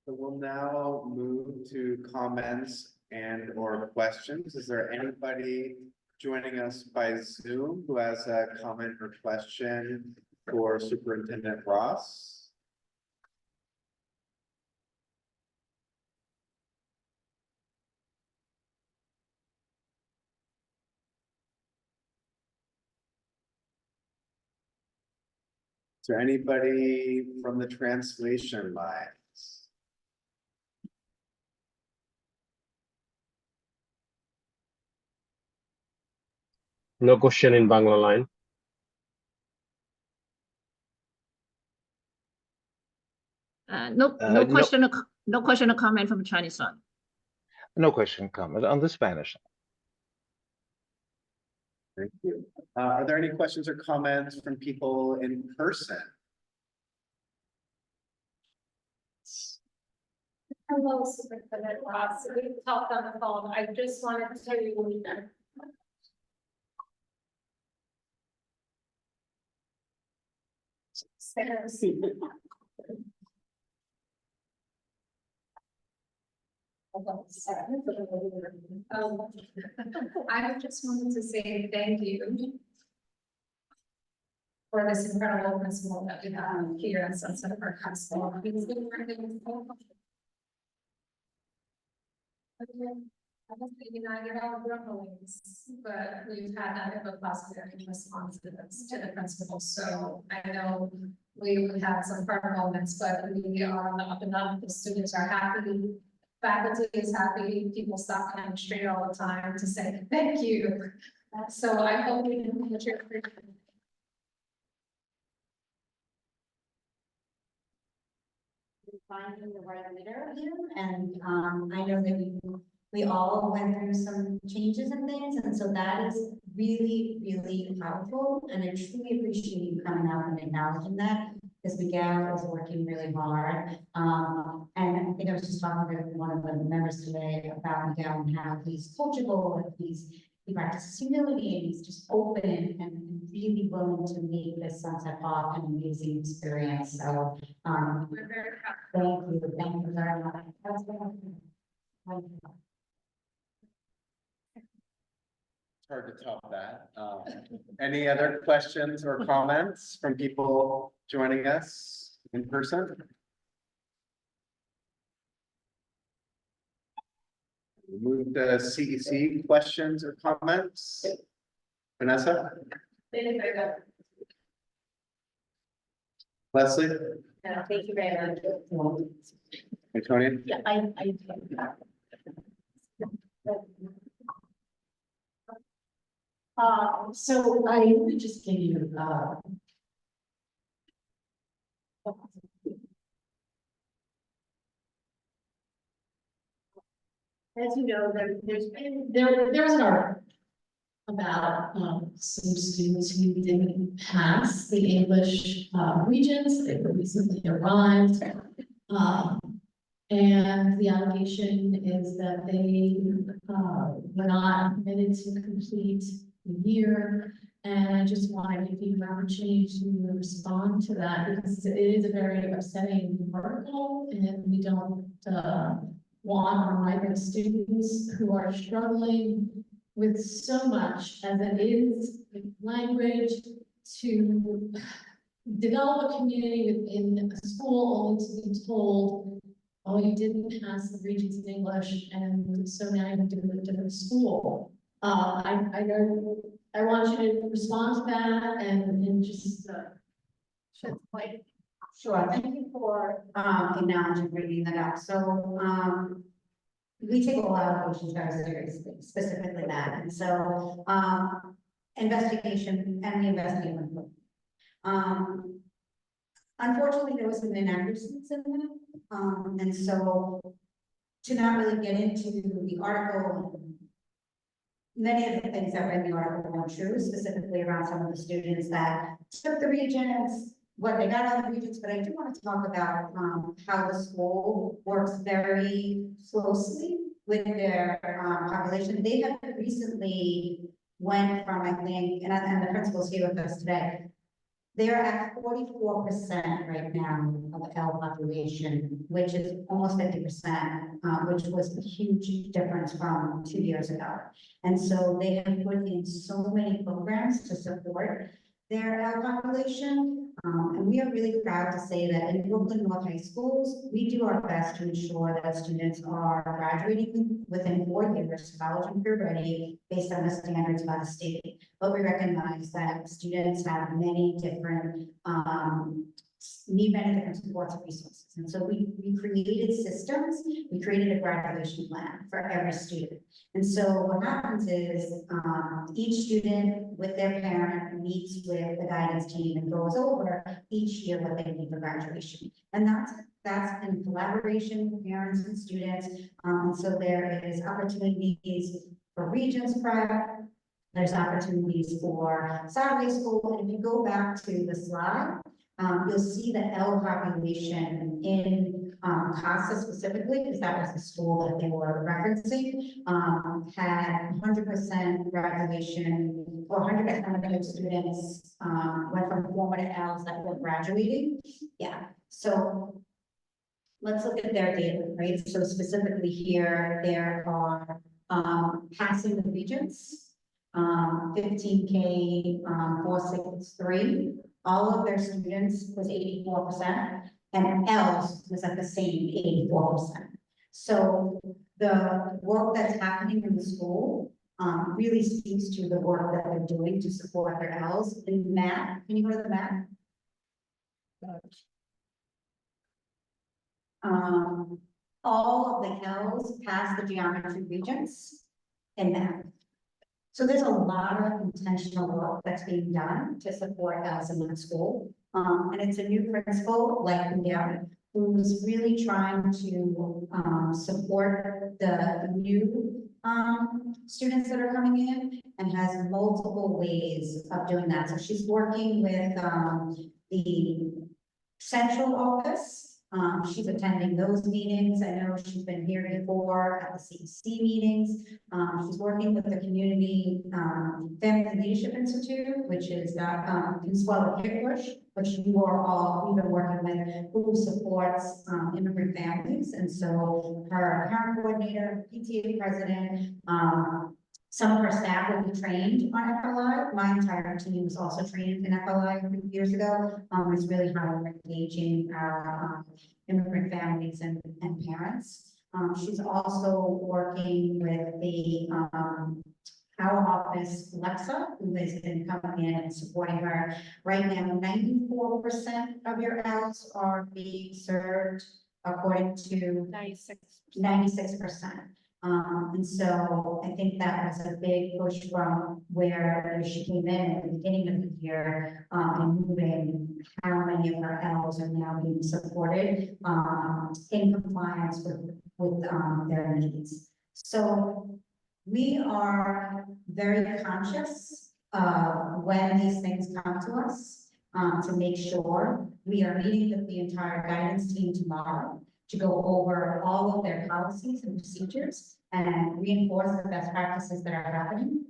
So we'll now move to comments and or questions. Is there anybody joining us by Zoom who has a comment or question for Superintendent Ross? Is there anybody from the translation lines? No question in Bangla line. No question, no question or comment from Chinese one. No question, comment on the Spanish. Thank you. Are there any questions or comments from people in person? Hello, Superintendent Ross. We talked on the phone. I just wanted to tell you. I just wanted to say thank you for this incredible principal that we have here in Sunset Park High School. He's been working so much. I don't think United all Brooklyn's, but we've had that of a positive response to the principal. So I know we had some hard moments, but we are on the up and up. The students are happy. Faculty is happy. People stop coming straight all the time to say thank you. So I hope we can put your finding the right leader here, and I know that we all went through some changes and things, and so that is really, really powerful, and I truly appreciate you coming out and acknowledging that, because Miguel is working really hard, and I think I was just talking to one of the members today about Miguel and how he's coachable, and he practices humility, and he's just open and really willing to make this Sunset Park an amazing experience. So, we're very happy. thank you very much. It's hard to top that. Any other questions or comments from people joining us in person? We'll move to CEC questions or comments. Vanessa? Leslie? No, thank you very much. Antonia? Yeah, so I would just give you, As you know, there was an article about some students who didn't pass the English regents. They were recently arrived. And the allegation is that they were not permitted to complete year. And I just wanted to give you an opportunity to respond to that because it is a very upsetting article and we don't, want our migrant students who are struggling with so much as it is language to develop a community within a school only to be told, oh, you didn't pass the Regents in English, and so now you have to go to a different school. I know, I want you to respond to that and just, Shed light. Sure, thank you for, acknowledging bringing that up. So, we take all allegations very seriously, specifically that, and so, investigation and we investigate them. Unfortunately, there was some inaccuracies in that, and so to not really get into the article, many of the things that were in the article weren't true, specifically around some of the students that took the Regents, what they got out of the Regents, but I do want to talk about, how the school works very closely with their, population. They have recently went from, I think, and the principal's here with us today, they're at 44% right now of the L population, which is almost 50%, which was a huge difference from 2 years ago. And so they have put in so many programs to support their L population. And we are really proud to say that in Brooklyn North High Schools, we do our best to ensure that students are graduating within 4 years, college and career ready, based on the standards by the state. But we recognize that students have many different, need many different supports and resources. And so we created systems, we created a graduation plan for every student. And so what happens is, each student with their parent meets with the guidance team and goes over each year what they need for graduation. And that's in collaboration with parents and students. And so there is opportunities for Regents prep, there's opportunities for Saturday school. And if you go back to the slide, you'll see the L population in CASA specifically, because that was the school that they were referencing, had 100% graduation, or 100% of those students went from former to L's that were graduating. Yeah, so let's look at their data, right? So specifically here, there are passing the Regents, 15K 463. All of their students was 84%, and L's was at the same 84%. So the work that's happening in the school really speaks to the work that they're doing to support their L's. In math, can you go to the math? All of the L's pass the geometry Regents in math. So there's a lot of intentional work that's being done to support us in that school. And it's a new principal, like Miguel, who's really trying to support the new students that are coming in and has multiple ways of doing that. So she's working with the central office. She's attending those meetings. I know she's been here before at the CEC meetings. She's working with the Community Family Leadership Institute, which is that Consuelo Kickbush, which you are all even working with, who supports immigrant families. And so her parent coordinator, PTA president, some of her staff will be trained on FLI. My entire team was also trained in FLI a few years ago. It's really how we're engaging our immigrant families and parents. She's also working with the our office, Alexa, who has been coming in and supporting her. Right now, 94% of your L's are being served according to 96%. And so I think that was a big push from where she came in at the beginning of the year, and moving how many of our L's are now being supported in compliance with their needs. So we are very conscious when these things come to us to make sure we are meeting with the entire guidance team tomorrow to go over all of their policies and procedures and reinforce the best practices that are happening.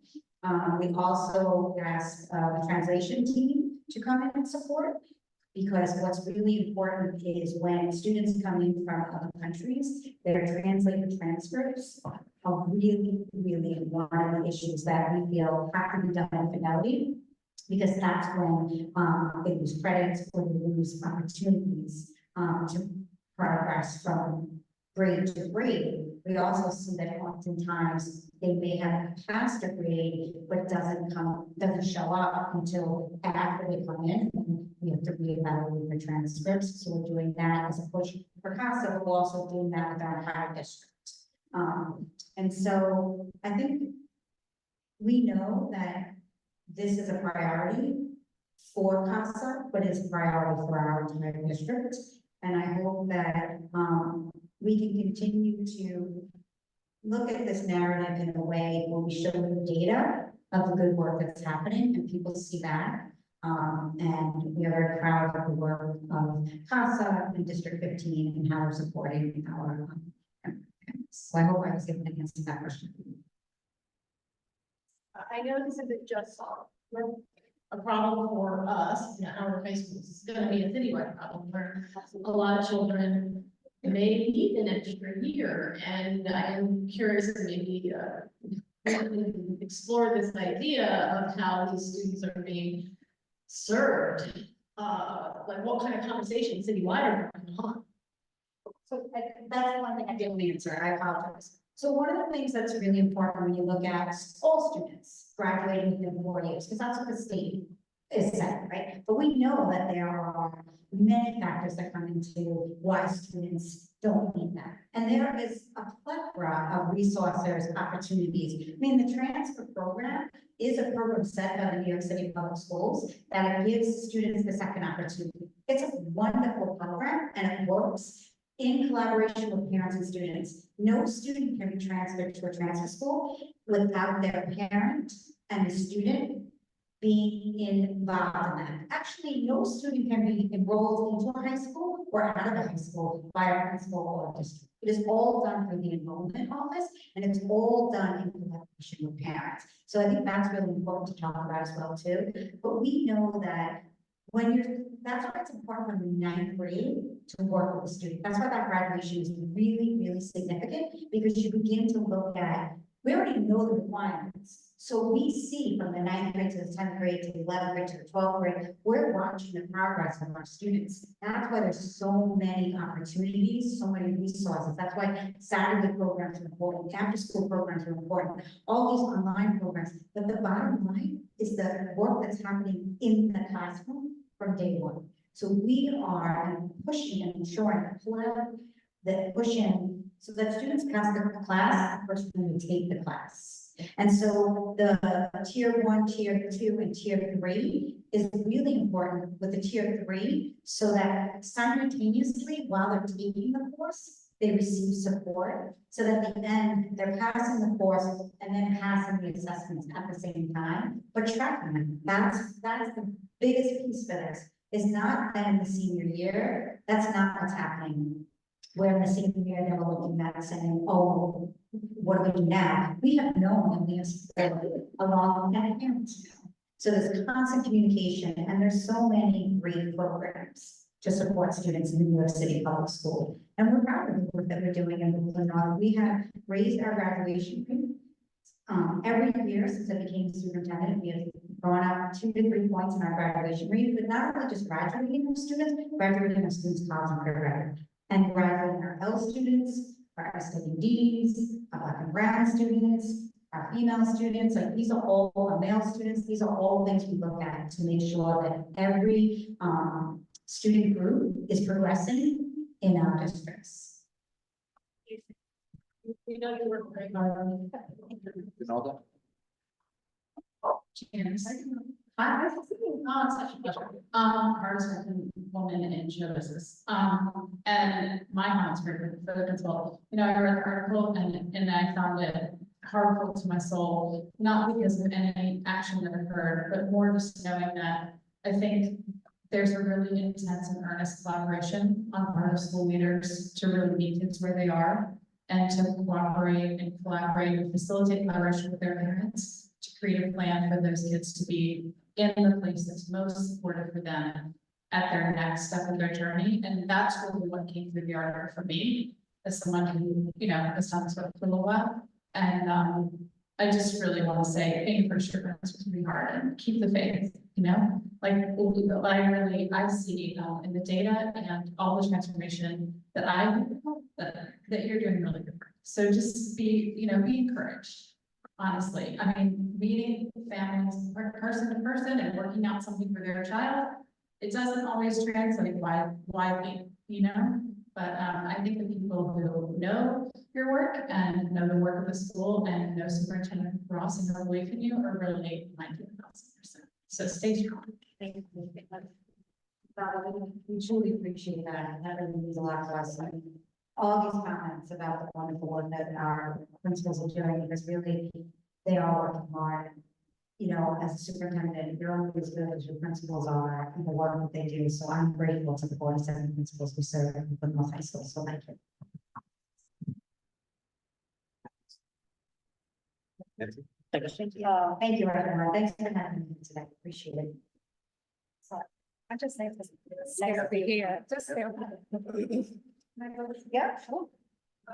We also asked the translation team to come in and support. Because what's really important is when students come in from other countries, their translated transcripts are really, really one of the issues that we feel have to be done in fidelity. Because that's when they lose credits or they lose opportunities to progress from grade to grade. We also see that oftentimes they may have passed a grade, but doesn't show up until after they come in. And we have to reevaluate the transcripts. So we're doing that as a push for CASA, but we're also doing that with our entire district. And so I think we know that this is a priority for CASA, but it's a priority for our entire district. And I hope that we can continue to look at this narrative in a way where we show the data of the good work that's happening and people see that. And we are very proud of the work of CASA and District 15 and how we're supporting our so I hope I was able to answer that question. I know this isn't just a problem for us in our high schools. It's gonna be a citywide problem where a lot of children may need an extra year. And I'm curious to maybe explore this idea of how these students are being served. Like what kind of conversation citywide are going on? So that's one thing I didn't answer, I apologize. So one of the things that's really important when you look at all students graduating within 4 years, because that's what the state is saying, right? But we know that there are many factors that come into why students don't need that. And there is a plethora of resources, opportunities. I mean, the transfer program is a program set by the New York City Public Schools that gives students the second opportunity. It's a wonderful program and it works in collaboration with parents and students. No student can be transferred to a transfer school without their parent and the student being involved in that. Actually, no student can be enrolled into a high school or out of a high school by a principal or a district. It is all done through the enrollment office and it's all done in collaboration with parents. So I think that's really important to talk about as well too. But we know that that's why it's important in the 9th grade to work with the student. That's why that graduation is really, really significant because you begin to look at, we already know the requirements. So we see from the 9th grade to the 10th grade to the 11th grade to the 12th grade, we're watching the progress of our students. That's why there's so many opportunities, so many resources. That's why Saturday programs are important, after school programs are important, all these online programs. But the bottom line is the work that's happening in the classroom from day one. So we are pushing and ensuring that push in so that students pass the class the first time they take the class. And so the tier 1, tier 2, and tier 3 is really important with the tier 3 so that simultaneously while they're taking the course, they receive support so that at the end they're passing the course and then passing the assessments at the same time, but tracking them. That's the biggest piece for this. Is not that in the senior year, that's not what's happening. Where in the senior year, they were looking at saying, oh, what do we do now? We have known and we have spread along with parents now. So there's constant communication and there's so many great programs to support students in the New York City Public School. And we're proud of the work that we're doing in Brooklyn. We have raised our graduation rate. Every year since I became superintendent, we have gone up 2 to 3 points in our graduation rate, but not only just graduating our students, graduating our students college and career, and graduating our L students, our SWDs, our Black and Brown students, our female students, like these are all our male students. These are all things we look at to make sure that every student group is progressing in our districts. We know you work very hard on Ronaldo? I was thinking, oh, it's such a pleasure. Hardest working woman in show business. And my comments were for the principal. You know, I read the article and I found it harmful to my soul, not because of any action that occurred, but more just knowing that I think there's a really intense and earnest collaboration on part of school leaders to really meet kids where they are and to cooperate and collaborate and facilitate collaboration with their parents to create a plan for those kids to be in the place that's most supportive for them at their next step of their journey. And that's really what came through the article for me, as someone who, you know, has done this work for a little while. And I just really want to say, being first year parents was really hard, and keep the faith, you know, like I see in the data and all the transformation that that you're doing really good work. So just be, you know, be encouraged. Honestly, I mean, meeting families person to person and working out something for their child, it doesn't always translate widely, you know, but I think the people who know your work and know the work of the school and know Superintendent Ross and know belief in you are really 90,000%. So stay strong. Thank you. We truly appreciate that. That really means a lot to us. And all these comments about the wonderful work that our principals are doing, because really they are working hard. You know, as a superintendent, you're only as good as your principals are and the work that they do. So I'm grateful to the 47 principals who serve in Plymouth High School. So thank you. Thank you, everyone. Thanks for having me today. Appreciate it. So I just say this. Stay over here. Just stay over here. Yeah, sure. I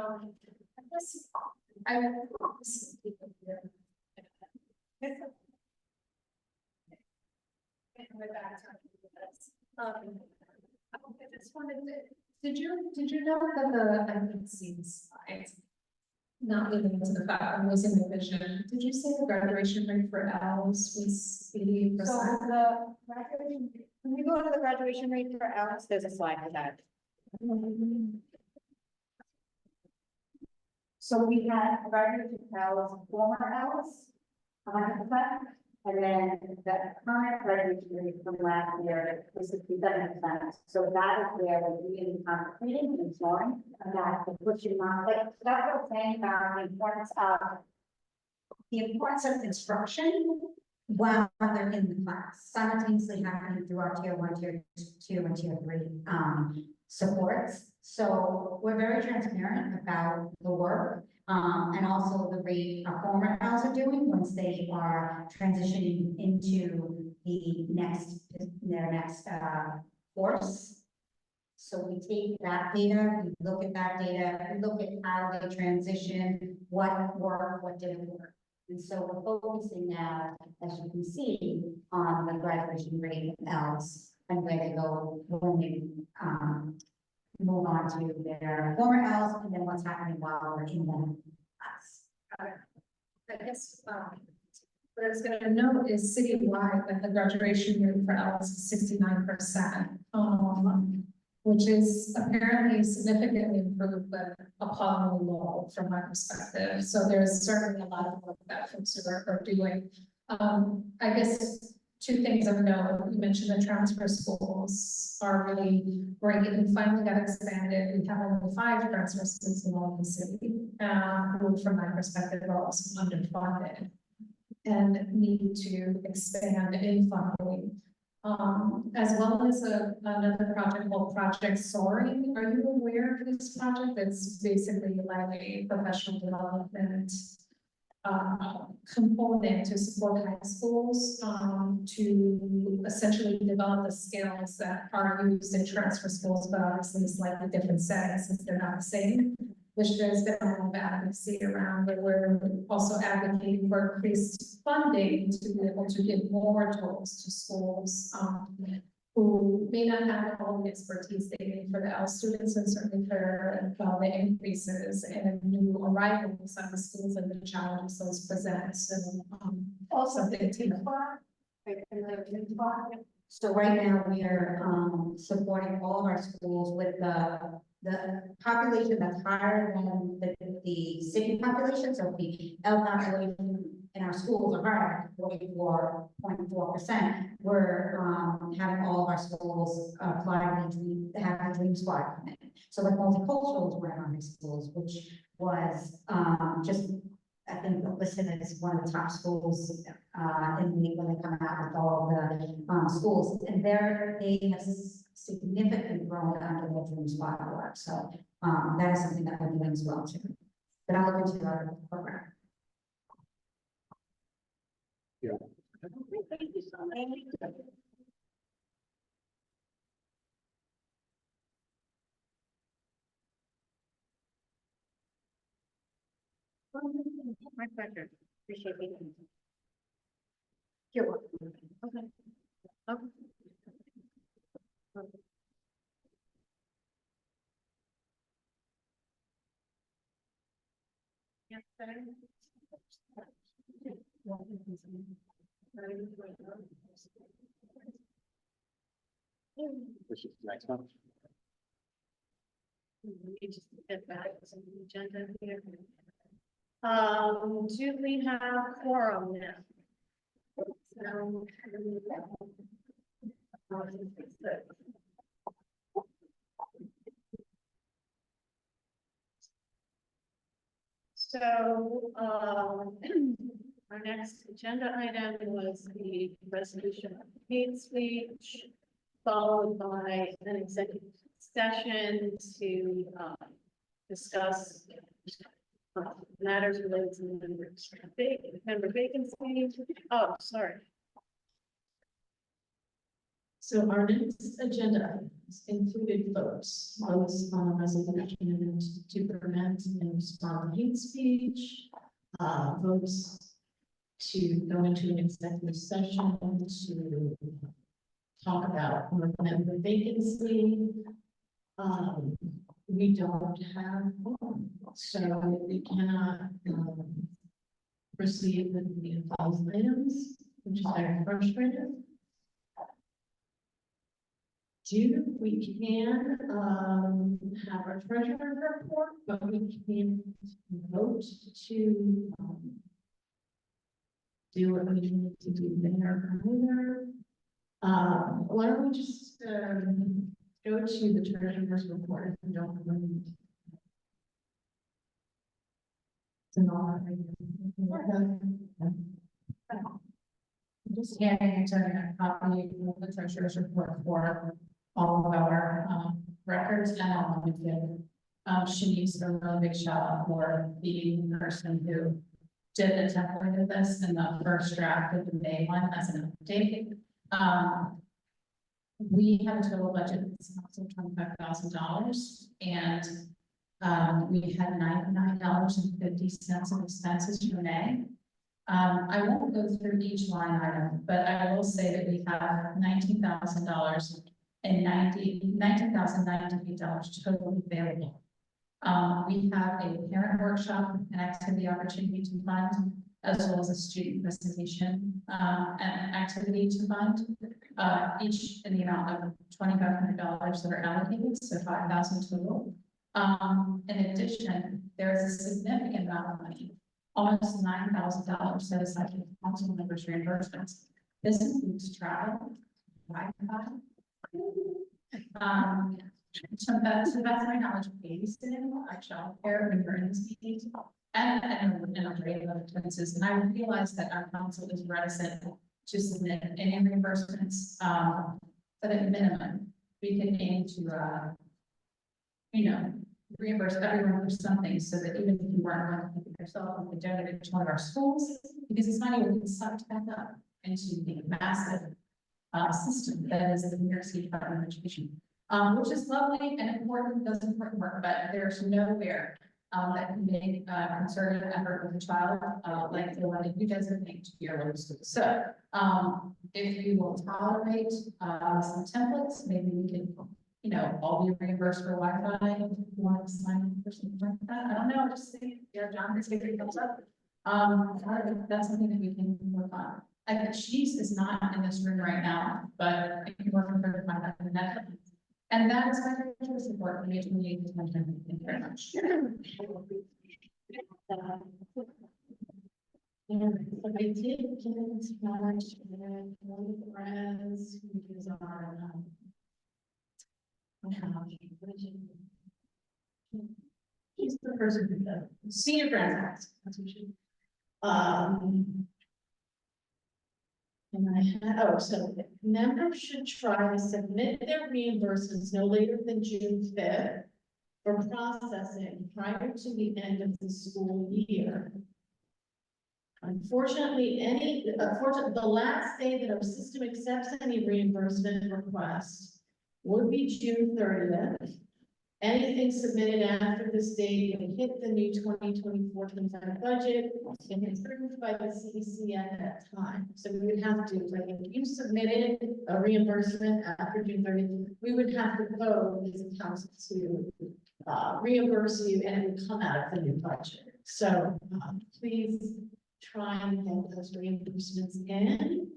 just wanted to, did you know that the, I think it's seen slides, not living into the fact I'm losing my vision. Did you say the graduation rate for Al's was 80%? So the graduation, when we go to the graduation rate for Alex, there's a slide for that. So we had a graduation for Alex, former Alex, 100%, and then the current graduation rate from last year is 67%. So that is where we're really concentrating and showing that the pushing on, like, that's what I'm saying about the importance of instruction while they're in the class, simultaneously happening through our tier 1, tier 2, and tier 3 supports. So we're very transparent about the work and also the rate our former Ls are doing once they are transitioning into their next course. So we take that data, we look at that data, we look at how they transition, what worked, what didn't work. And so we're focusing now, as you can see, on the graduation rate of Ls and where they go when they move on to their former Ls, and then what's happening while they're in the class. I guess, what I was gonna note is citywide, that the graduation rate for Alice is 69%, which is apparently significantly improved, but appallingly low from my perspective. So there's certainly a lot of work that folks are doing. I guess two things of note, you mentioned the transfer schools are really great and finally got expanded. We have only 5 transfer schools in all the city, who from my perspective are also underfunded and need to expand in funding. As well as another project called Project Soaring. Are you aware of this project? It's basically like a professional development component to support high schools to essentially develop the skills that are used in transfer schools, but obviously slightly different settings since they're not the same. Which there's been a lot of advocacy around, but we're also advocating for increased funding to be able to give more tools to schools who may not have all the expertise they need for the L students, and certainly for the increases and new arrivals at the schools and the challenges those present. So Also, something to so right now we are supporting all of our schools with the population that's higher than the city population. So the L population in our schools are higher, 44.4%. We're having all of our schools apply to have the Dream Squad come in. So the multicultural is one of our schools, which was just, I think, listed as one of the top schools when they come out with all the schools, and they have significantly grown under the Dream Squad work. So that is something that we're doing as well too. But I'll look into our program. Thank you so much. My pleasure. Appreciate it. You're welcome. Okay. Okay. Yes, sir. Which is next month. Let me just get back to the agenda here. Do we have quorum now? So, our next agenda item was the resolution of hate speech, followed by an executive session to, discuss matters related to member vacancy. Oh, sorry. So our next agenda items included votes on a resolution to prevent and respond to hate speech, votes to go into an executive session to talk about member vacancy. We don't have one, so we cannot proceed with the involved items, which is very frustrating. We can have our treasurer report, but we can vote to do what we need to do there either. Why don't we just go to the treasurer's report if we don't really. Just handing it to a copy of the treasurer's report for all of our records, and I want to give Shanice a really big shout out for being the person who did the template of this in the first draft of the May one as an update. We have a total budget of $25,000, and we had $99.50 of expenses for May. I won't go through each line item, but I will say that we have $19,000 and $19,098 totally available. We have a parent workshop, an activity opportunity to fund, as well as a student presentation and activity to fund, each in the amount of $2,500 that are allocated, so $5,000 total. In addition, there is a significant amount of money, almost $9,000 set aside for council members' reimbursements. This includes travel, Wi-Fi. So that's my knowledge of babysitting, childcare, and emergency needs, and an array of other expenses. And I realize that our council is reticent to submit any reimbursements, but at minimum, we can aim to, reimburse everyone for something, so that even if you weren't going to pick it yourself, you can donate it to one of our schools, because this money will be sucked back up into the massive system that is the New York State Department of Education, which is lovely and important, does important work, but there's nowhere that can make a concerted effort with a child like the one that you designate to your local school. So if you will tolerate some templates, maybe we can, all be reimbursed for Wi-Fi, if you want to sign for something like that. I don't know, just see, John, this figure comes up. That's something that we can work on. I think Shanice is not in this room right now, but I can work with her to find out the net. And that is my treasurer support for me to meet this time. Thank you very much. I did get much and one of the friends who is our he's the person who the senior grants. That's what she. And I had, so members should try to submit their reimbursements no later than June 5th for processing prior to the end of the school year. Unfortunately, unfortunately, the last day that our system accepts any reimbursement request would be June 30th. Anything submitted after this date will hit the new 2024-25 budget and it's approved by the CEC at that time. So we would have to, like, if you submitted a reimbursement after June 30th, we would have to vote as a council to reimburse you, and it would come out of the new budget. So please try and get those reimbursements in.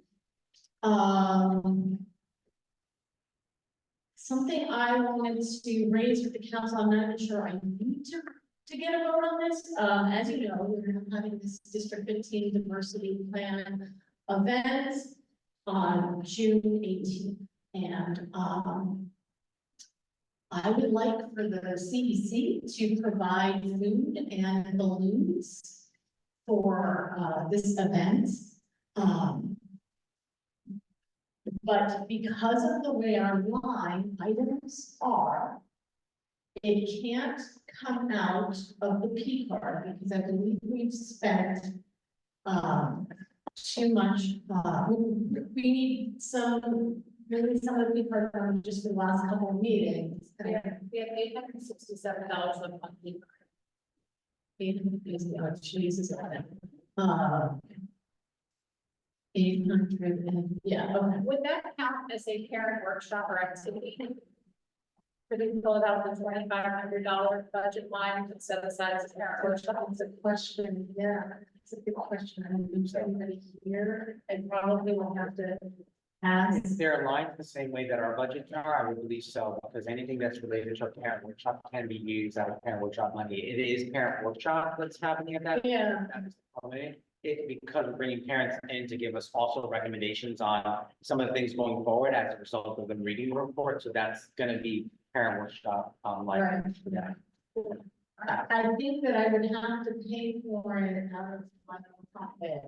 Something I wanted to raise with the council, I'm not even sure I need to get a vote on this. As you know, we're having this District 15 diversity plan event on June 18th. And I would like for the CEC to provide food and balloons for this event. But because of the way our line items are, it can't come out of the P card because I believe we've spent too much. We need some, maybe some of the P card from just the last couple of meetings. We have $867 left on P card. Jesus. 800 and, yeah, okay. Would that count as a parent workshop or activity? For the fill it out the $2,500 budget line to set aside as a parent workshop? It's a question, yeah, it's a good question. I mean, there's somebody here, I probably will have to ask. If they're aligned the same way that our budgets are, I would believe so, because anything that's related to a parent workshop can be used out of parent workshop money. It is parent workshop that's happening at that. Yeah. Because we're bringing parents in to give us also recommendations on some of the things going forward as a result of them reading the report. So that's gonna be parent workshop, like, Right. yeah. I think that I would have to pay for it out of my own pocket,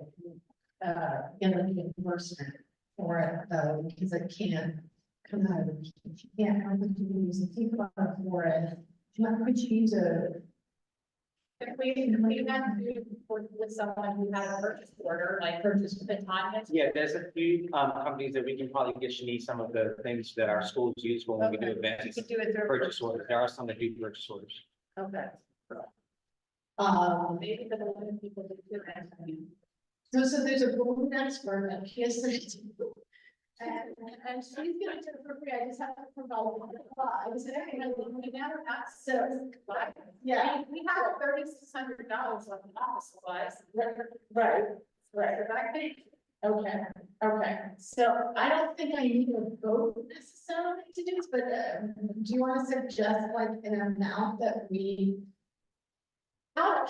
in a reimbursement for it, because I can't come out of it. Yeah, I would use a P card for it. Could you use a? If we had to work with someone who had a purchase order, like purchase the time. Yeah, there's a few companies that we can probably get Shanice some of the things that our schools use when we do events. You could do it through Purchase orders. There are some that do purchase orders. Okay. Maybe the balloon people do that. So there's a balloon expert at PS32. And she's going to appropriate, I just have to provide. I was saying, we never asked, so, yeah. We have $3,600 left in office supplies. Right. But I think, okay. So I don't think I need a vote necessarily to do this, but do you want to suggest like an amount that we? How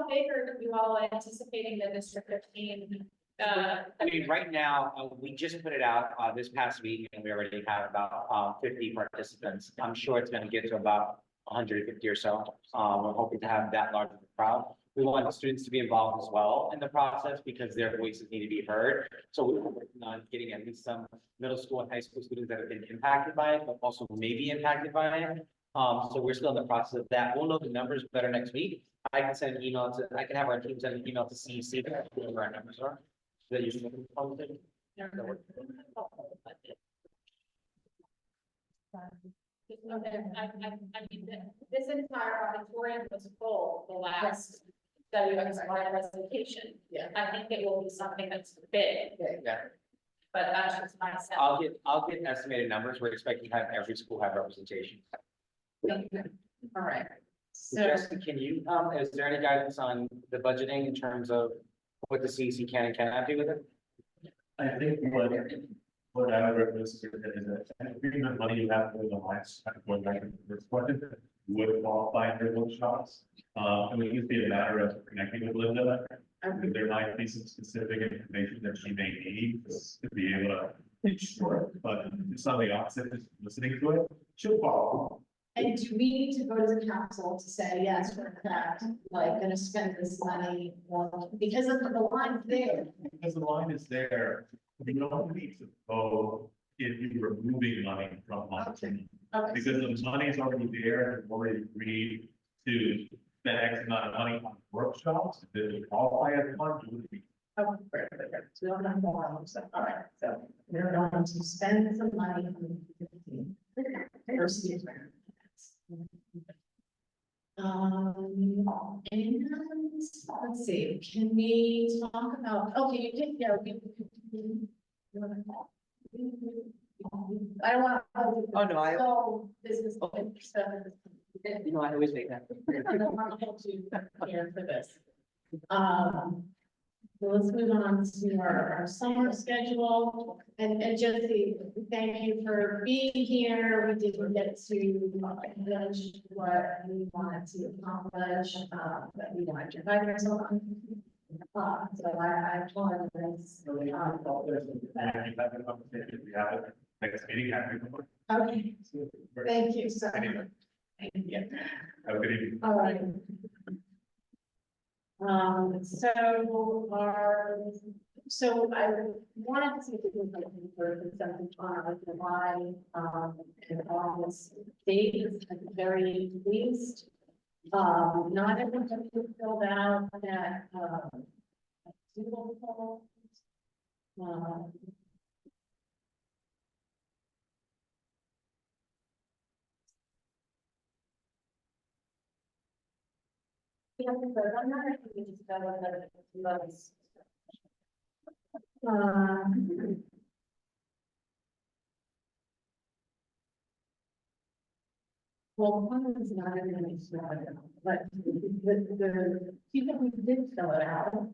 big are you all anticipating the District 15? I mean, right now, we just put it out this past week and we already have about 50 participants. I'm sure it's going to get to about 150 or so. We're hoping to have that large of a crowd. We want the students to be involved as well in the process because their voices need to be heard. So we're working on getting at least some middle school and high school students that have been impacted by it, but also maybe impacted by it. So we're still in the process of that. We'll know the numbers better next week. I can send an email I can have our team send an email to CEC where our numbers are. That you're looking for something? I mean, this entire auditorium was full the last WXY presentation. Yeah. I think it will be something that's big, Yeah. but that's just my sense. I'll get estimated numbers. We're expecting to have every school have representation. All right. So, Jessica, can you, is there any guidance on the budgeting in terms of what the CEC can and cannot do with it? I think what I would recommend is that every money you have for the lines, going back to the first question, would qualify for those shops. And it would be a matter of connecting with Linda. And there might be some specific information that she may need to be able to ensure, but it's not the opposite, just listening to it, she'll follow. and do we need to go to the council to say, yes, we're in fact, like, gonna spend this money, because of the line there? Because the line is there, you don't need to vote if you're removing money from line. Okay. Because the money is already there, and we've already agreed to spend X amount of money on workshops, did it qualify as one? Would it be Oh, right. So we don't have more, so, all right, so we're going to spend some money on the 15. Versus. And let's see, can we talk about, okay, you did, yeah, I don't want. Oh, no, I- So, this is. You know, I always make that. I don't want to hold you here for this. So let's move on to our summer schedule, and Josie, thank you for being here. We didn't get to finish what we wanted to accomplish, but we wanted to invite ourselves on. So I apologize. And you have a conversation, we have it next meeting, happy. Okay, thank you so much. Anyway, Thank you. have a good evening. All right. So I wanted to see if we can get for consent on July, and August dates at the very least. Not everyone has filled out that, doodle poll. We haven't voted on that, I think we just got on the votes. Well, one is not even sure, but the people who did fill it out,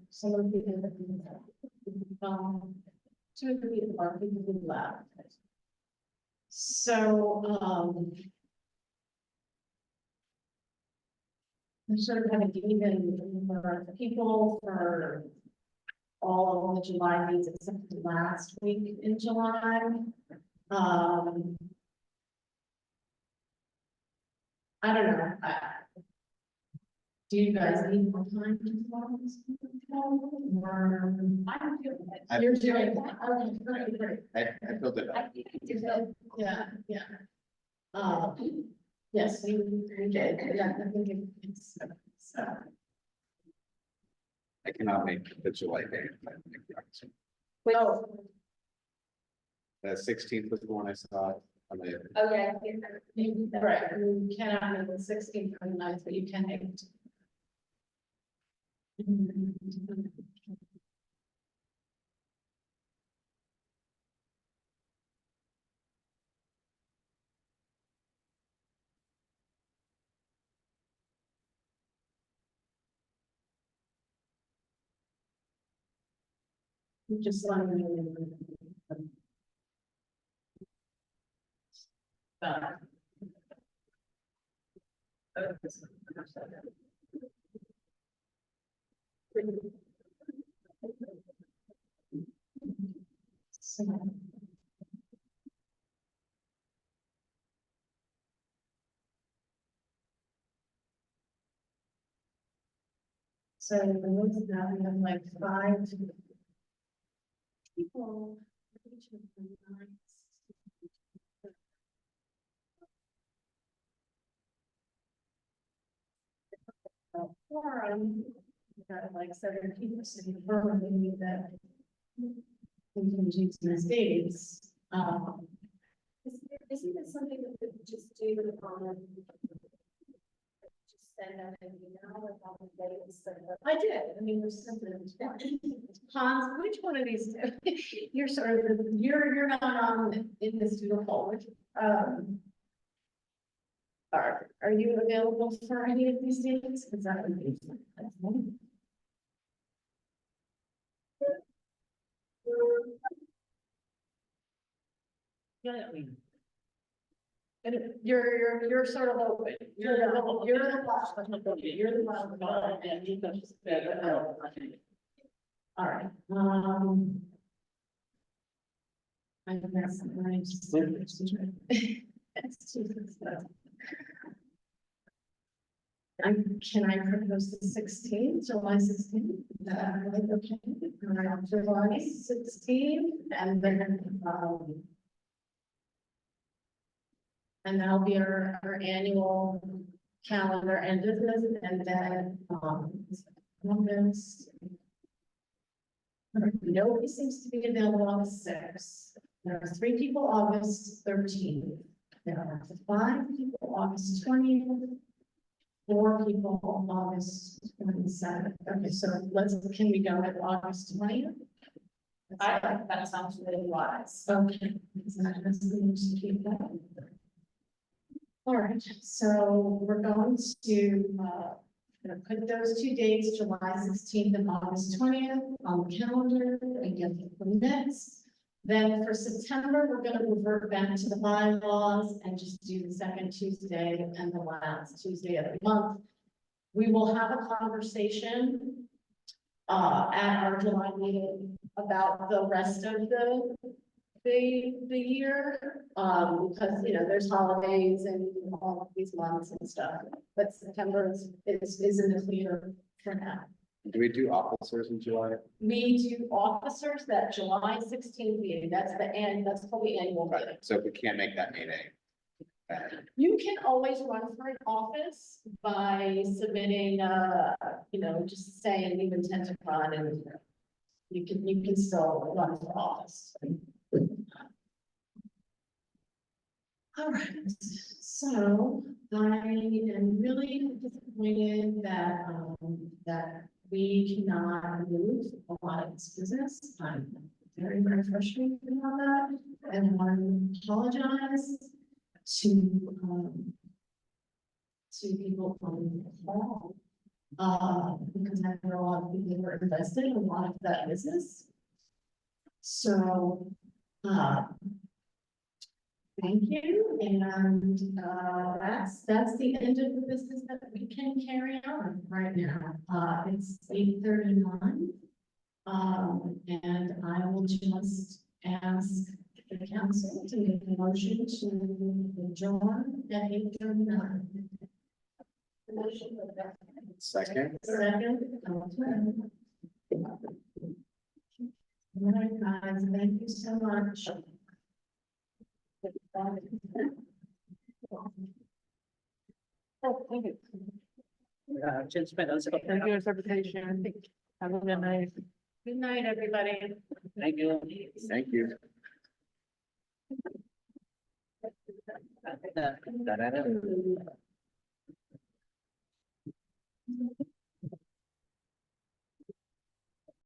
some of the people that, two of the people are people who left. So, we sort of have an even number of people for all of the July meetings except the last week in July. I don't know. Do you guys need more time to follow this? Or I'm doing it. You're doing it. Okay, great. I filled it I out. think you did. Yeah. Yes, you did. Yeah, I think it's, so. I cannot make the July date. Well, The 16th was the one I saw on the. oh, yeah, right, you cannot make the 16th or 9th, but you can make it. Just let me know. So the most now we have like 5 people. Forum, we got like 17% confirmed, we need that. Contingency states, Isn't this something that we could just do just send out an email with all the dates and I did, I mean, there's something. Hans, which one of these, you're sort of, you're not on in this doodle poll, which, are you available for any of these dates? Because that would be. Yeah, I mean. And you're sort of open, you're the one. You're the one. All right, I guess I'm just. Can I propose the 16th, July 16th? Okay. July 16th, and then, and that'll be our annual calendar and business, and then, Columbus. Nobody seems to be available on the sixth. There are 3 people August 13th. There are 5 people August 20th. 4 people August 27th. Okay, so can we go with August 20th? I think that sounds really wise. Okay. That's the most to keep that. All right, so we're going to, gonna put those 2 dates, July 16th and August 20th on the calendar and get the permits. Then for September, we're gonna revert back to the bylaws and just do the second Tuesday and the last Tuesday of the month. We will have a conversation at our July meeting about the rest of the year, because, you know, there's holidays and all of these months and stuff, but September is in the clear for now. Do we do officers in July? We do officers that July 16th meeting, that's called the annual meeting. Right, so if we can't make that meeting. You can always run for an office by submitting, you know, just saying you intend to run, and you can still run for office. All right, so I am really disappointed that, that we cannot move a lot of this business. I'm very, very frustrated about that, and want to apologize to people on the call. Because I know a lot of people were invested in a lot of that business. So, thank you, and that's the end of the business that we can carry on right now. It's 8:31. And I will just ask the council to make a motion to adjourn at 8:39. Second. Second. All right, guys, thank you so much. Oh, thank you. Thank you, interpretation. Have a good night. Good night, everybody. Thank you. Thank you. Da-da-da.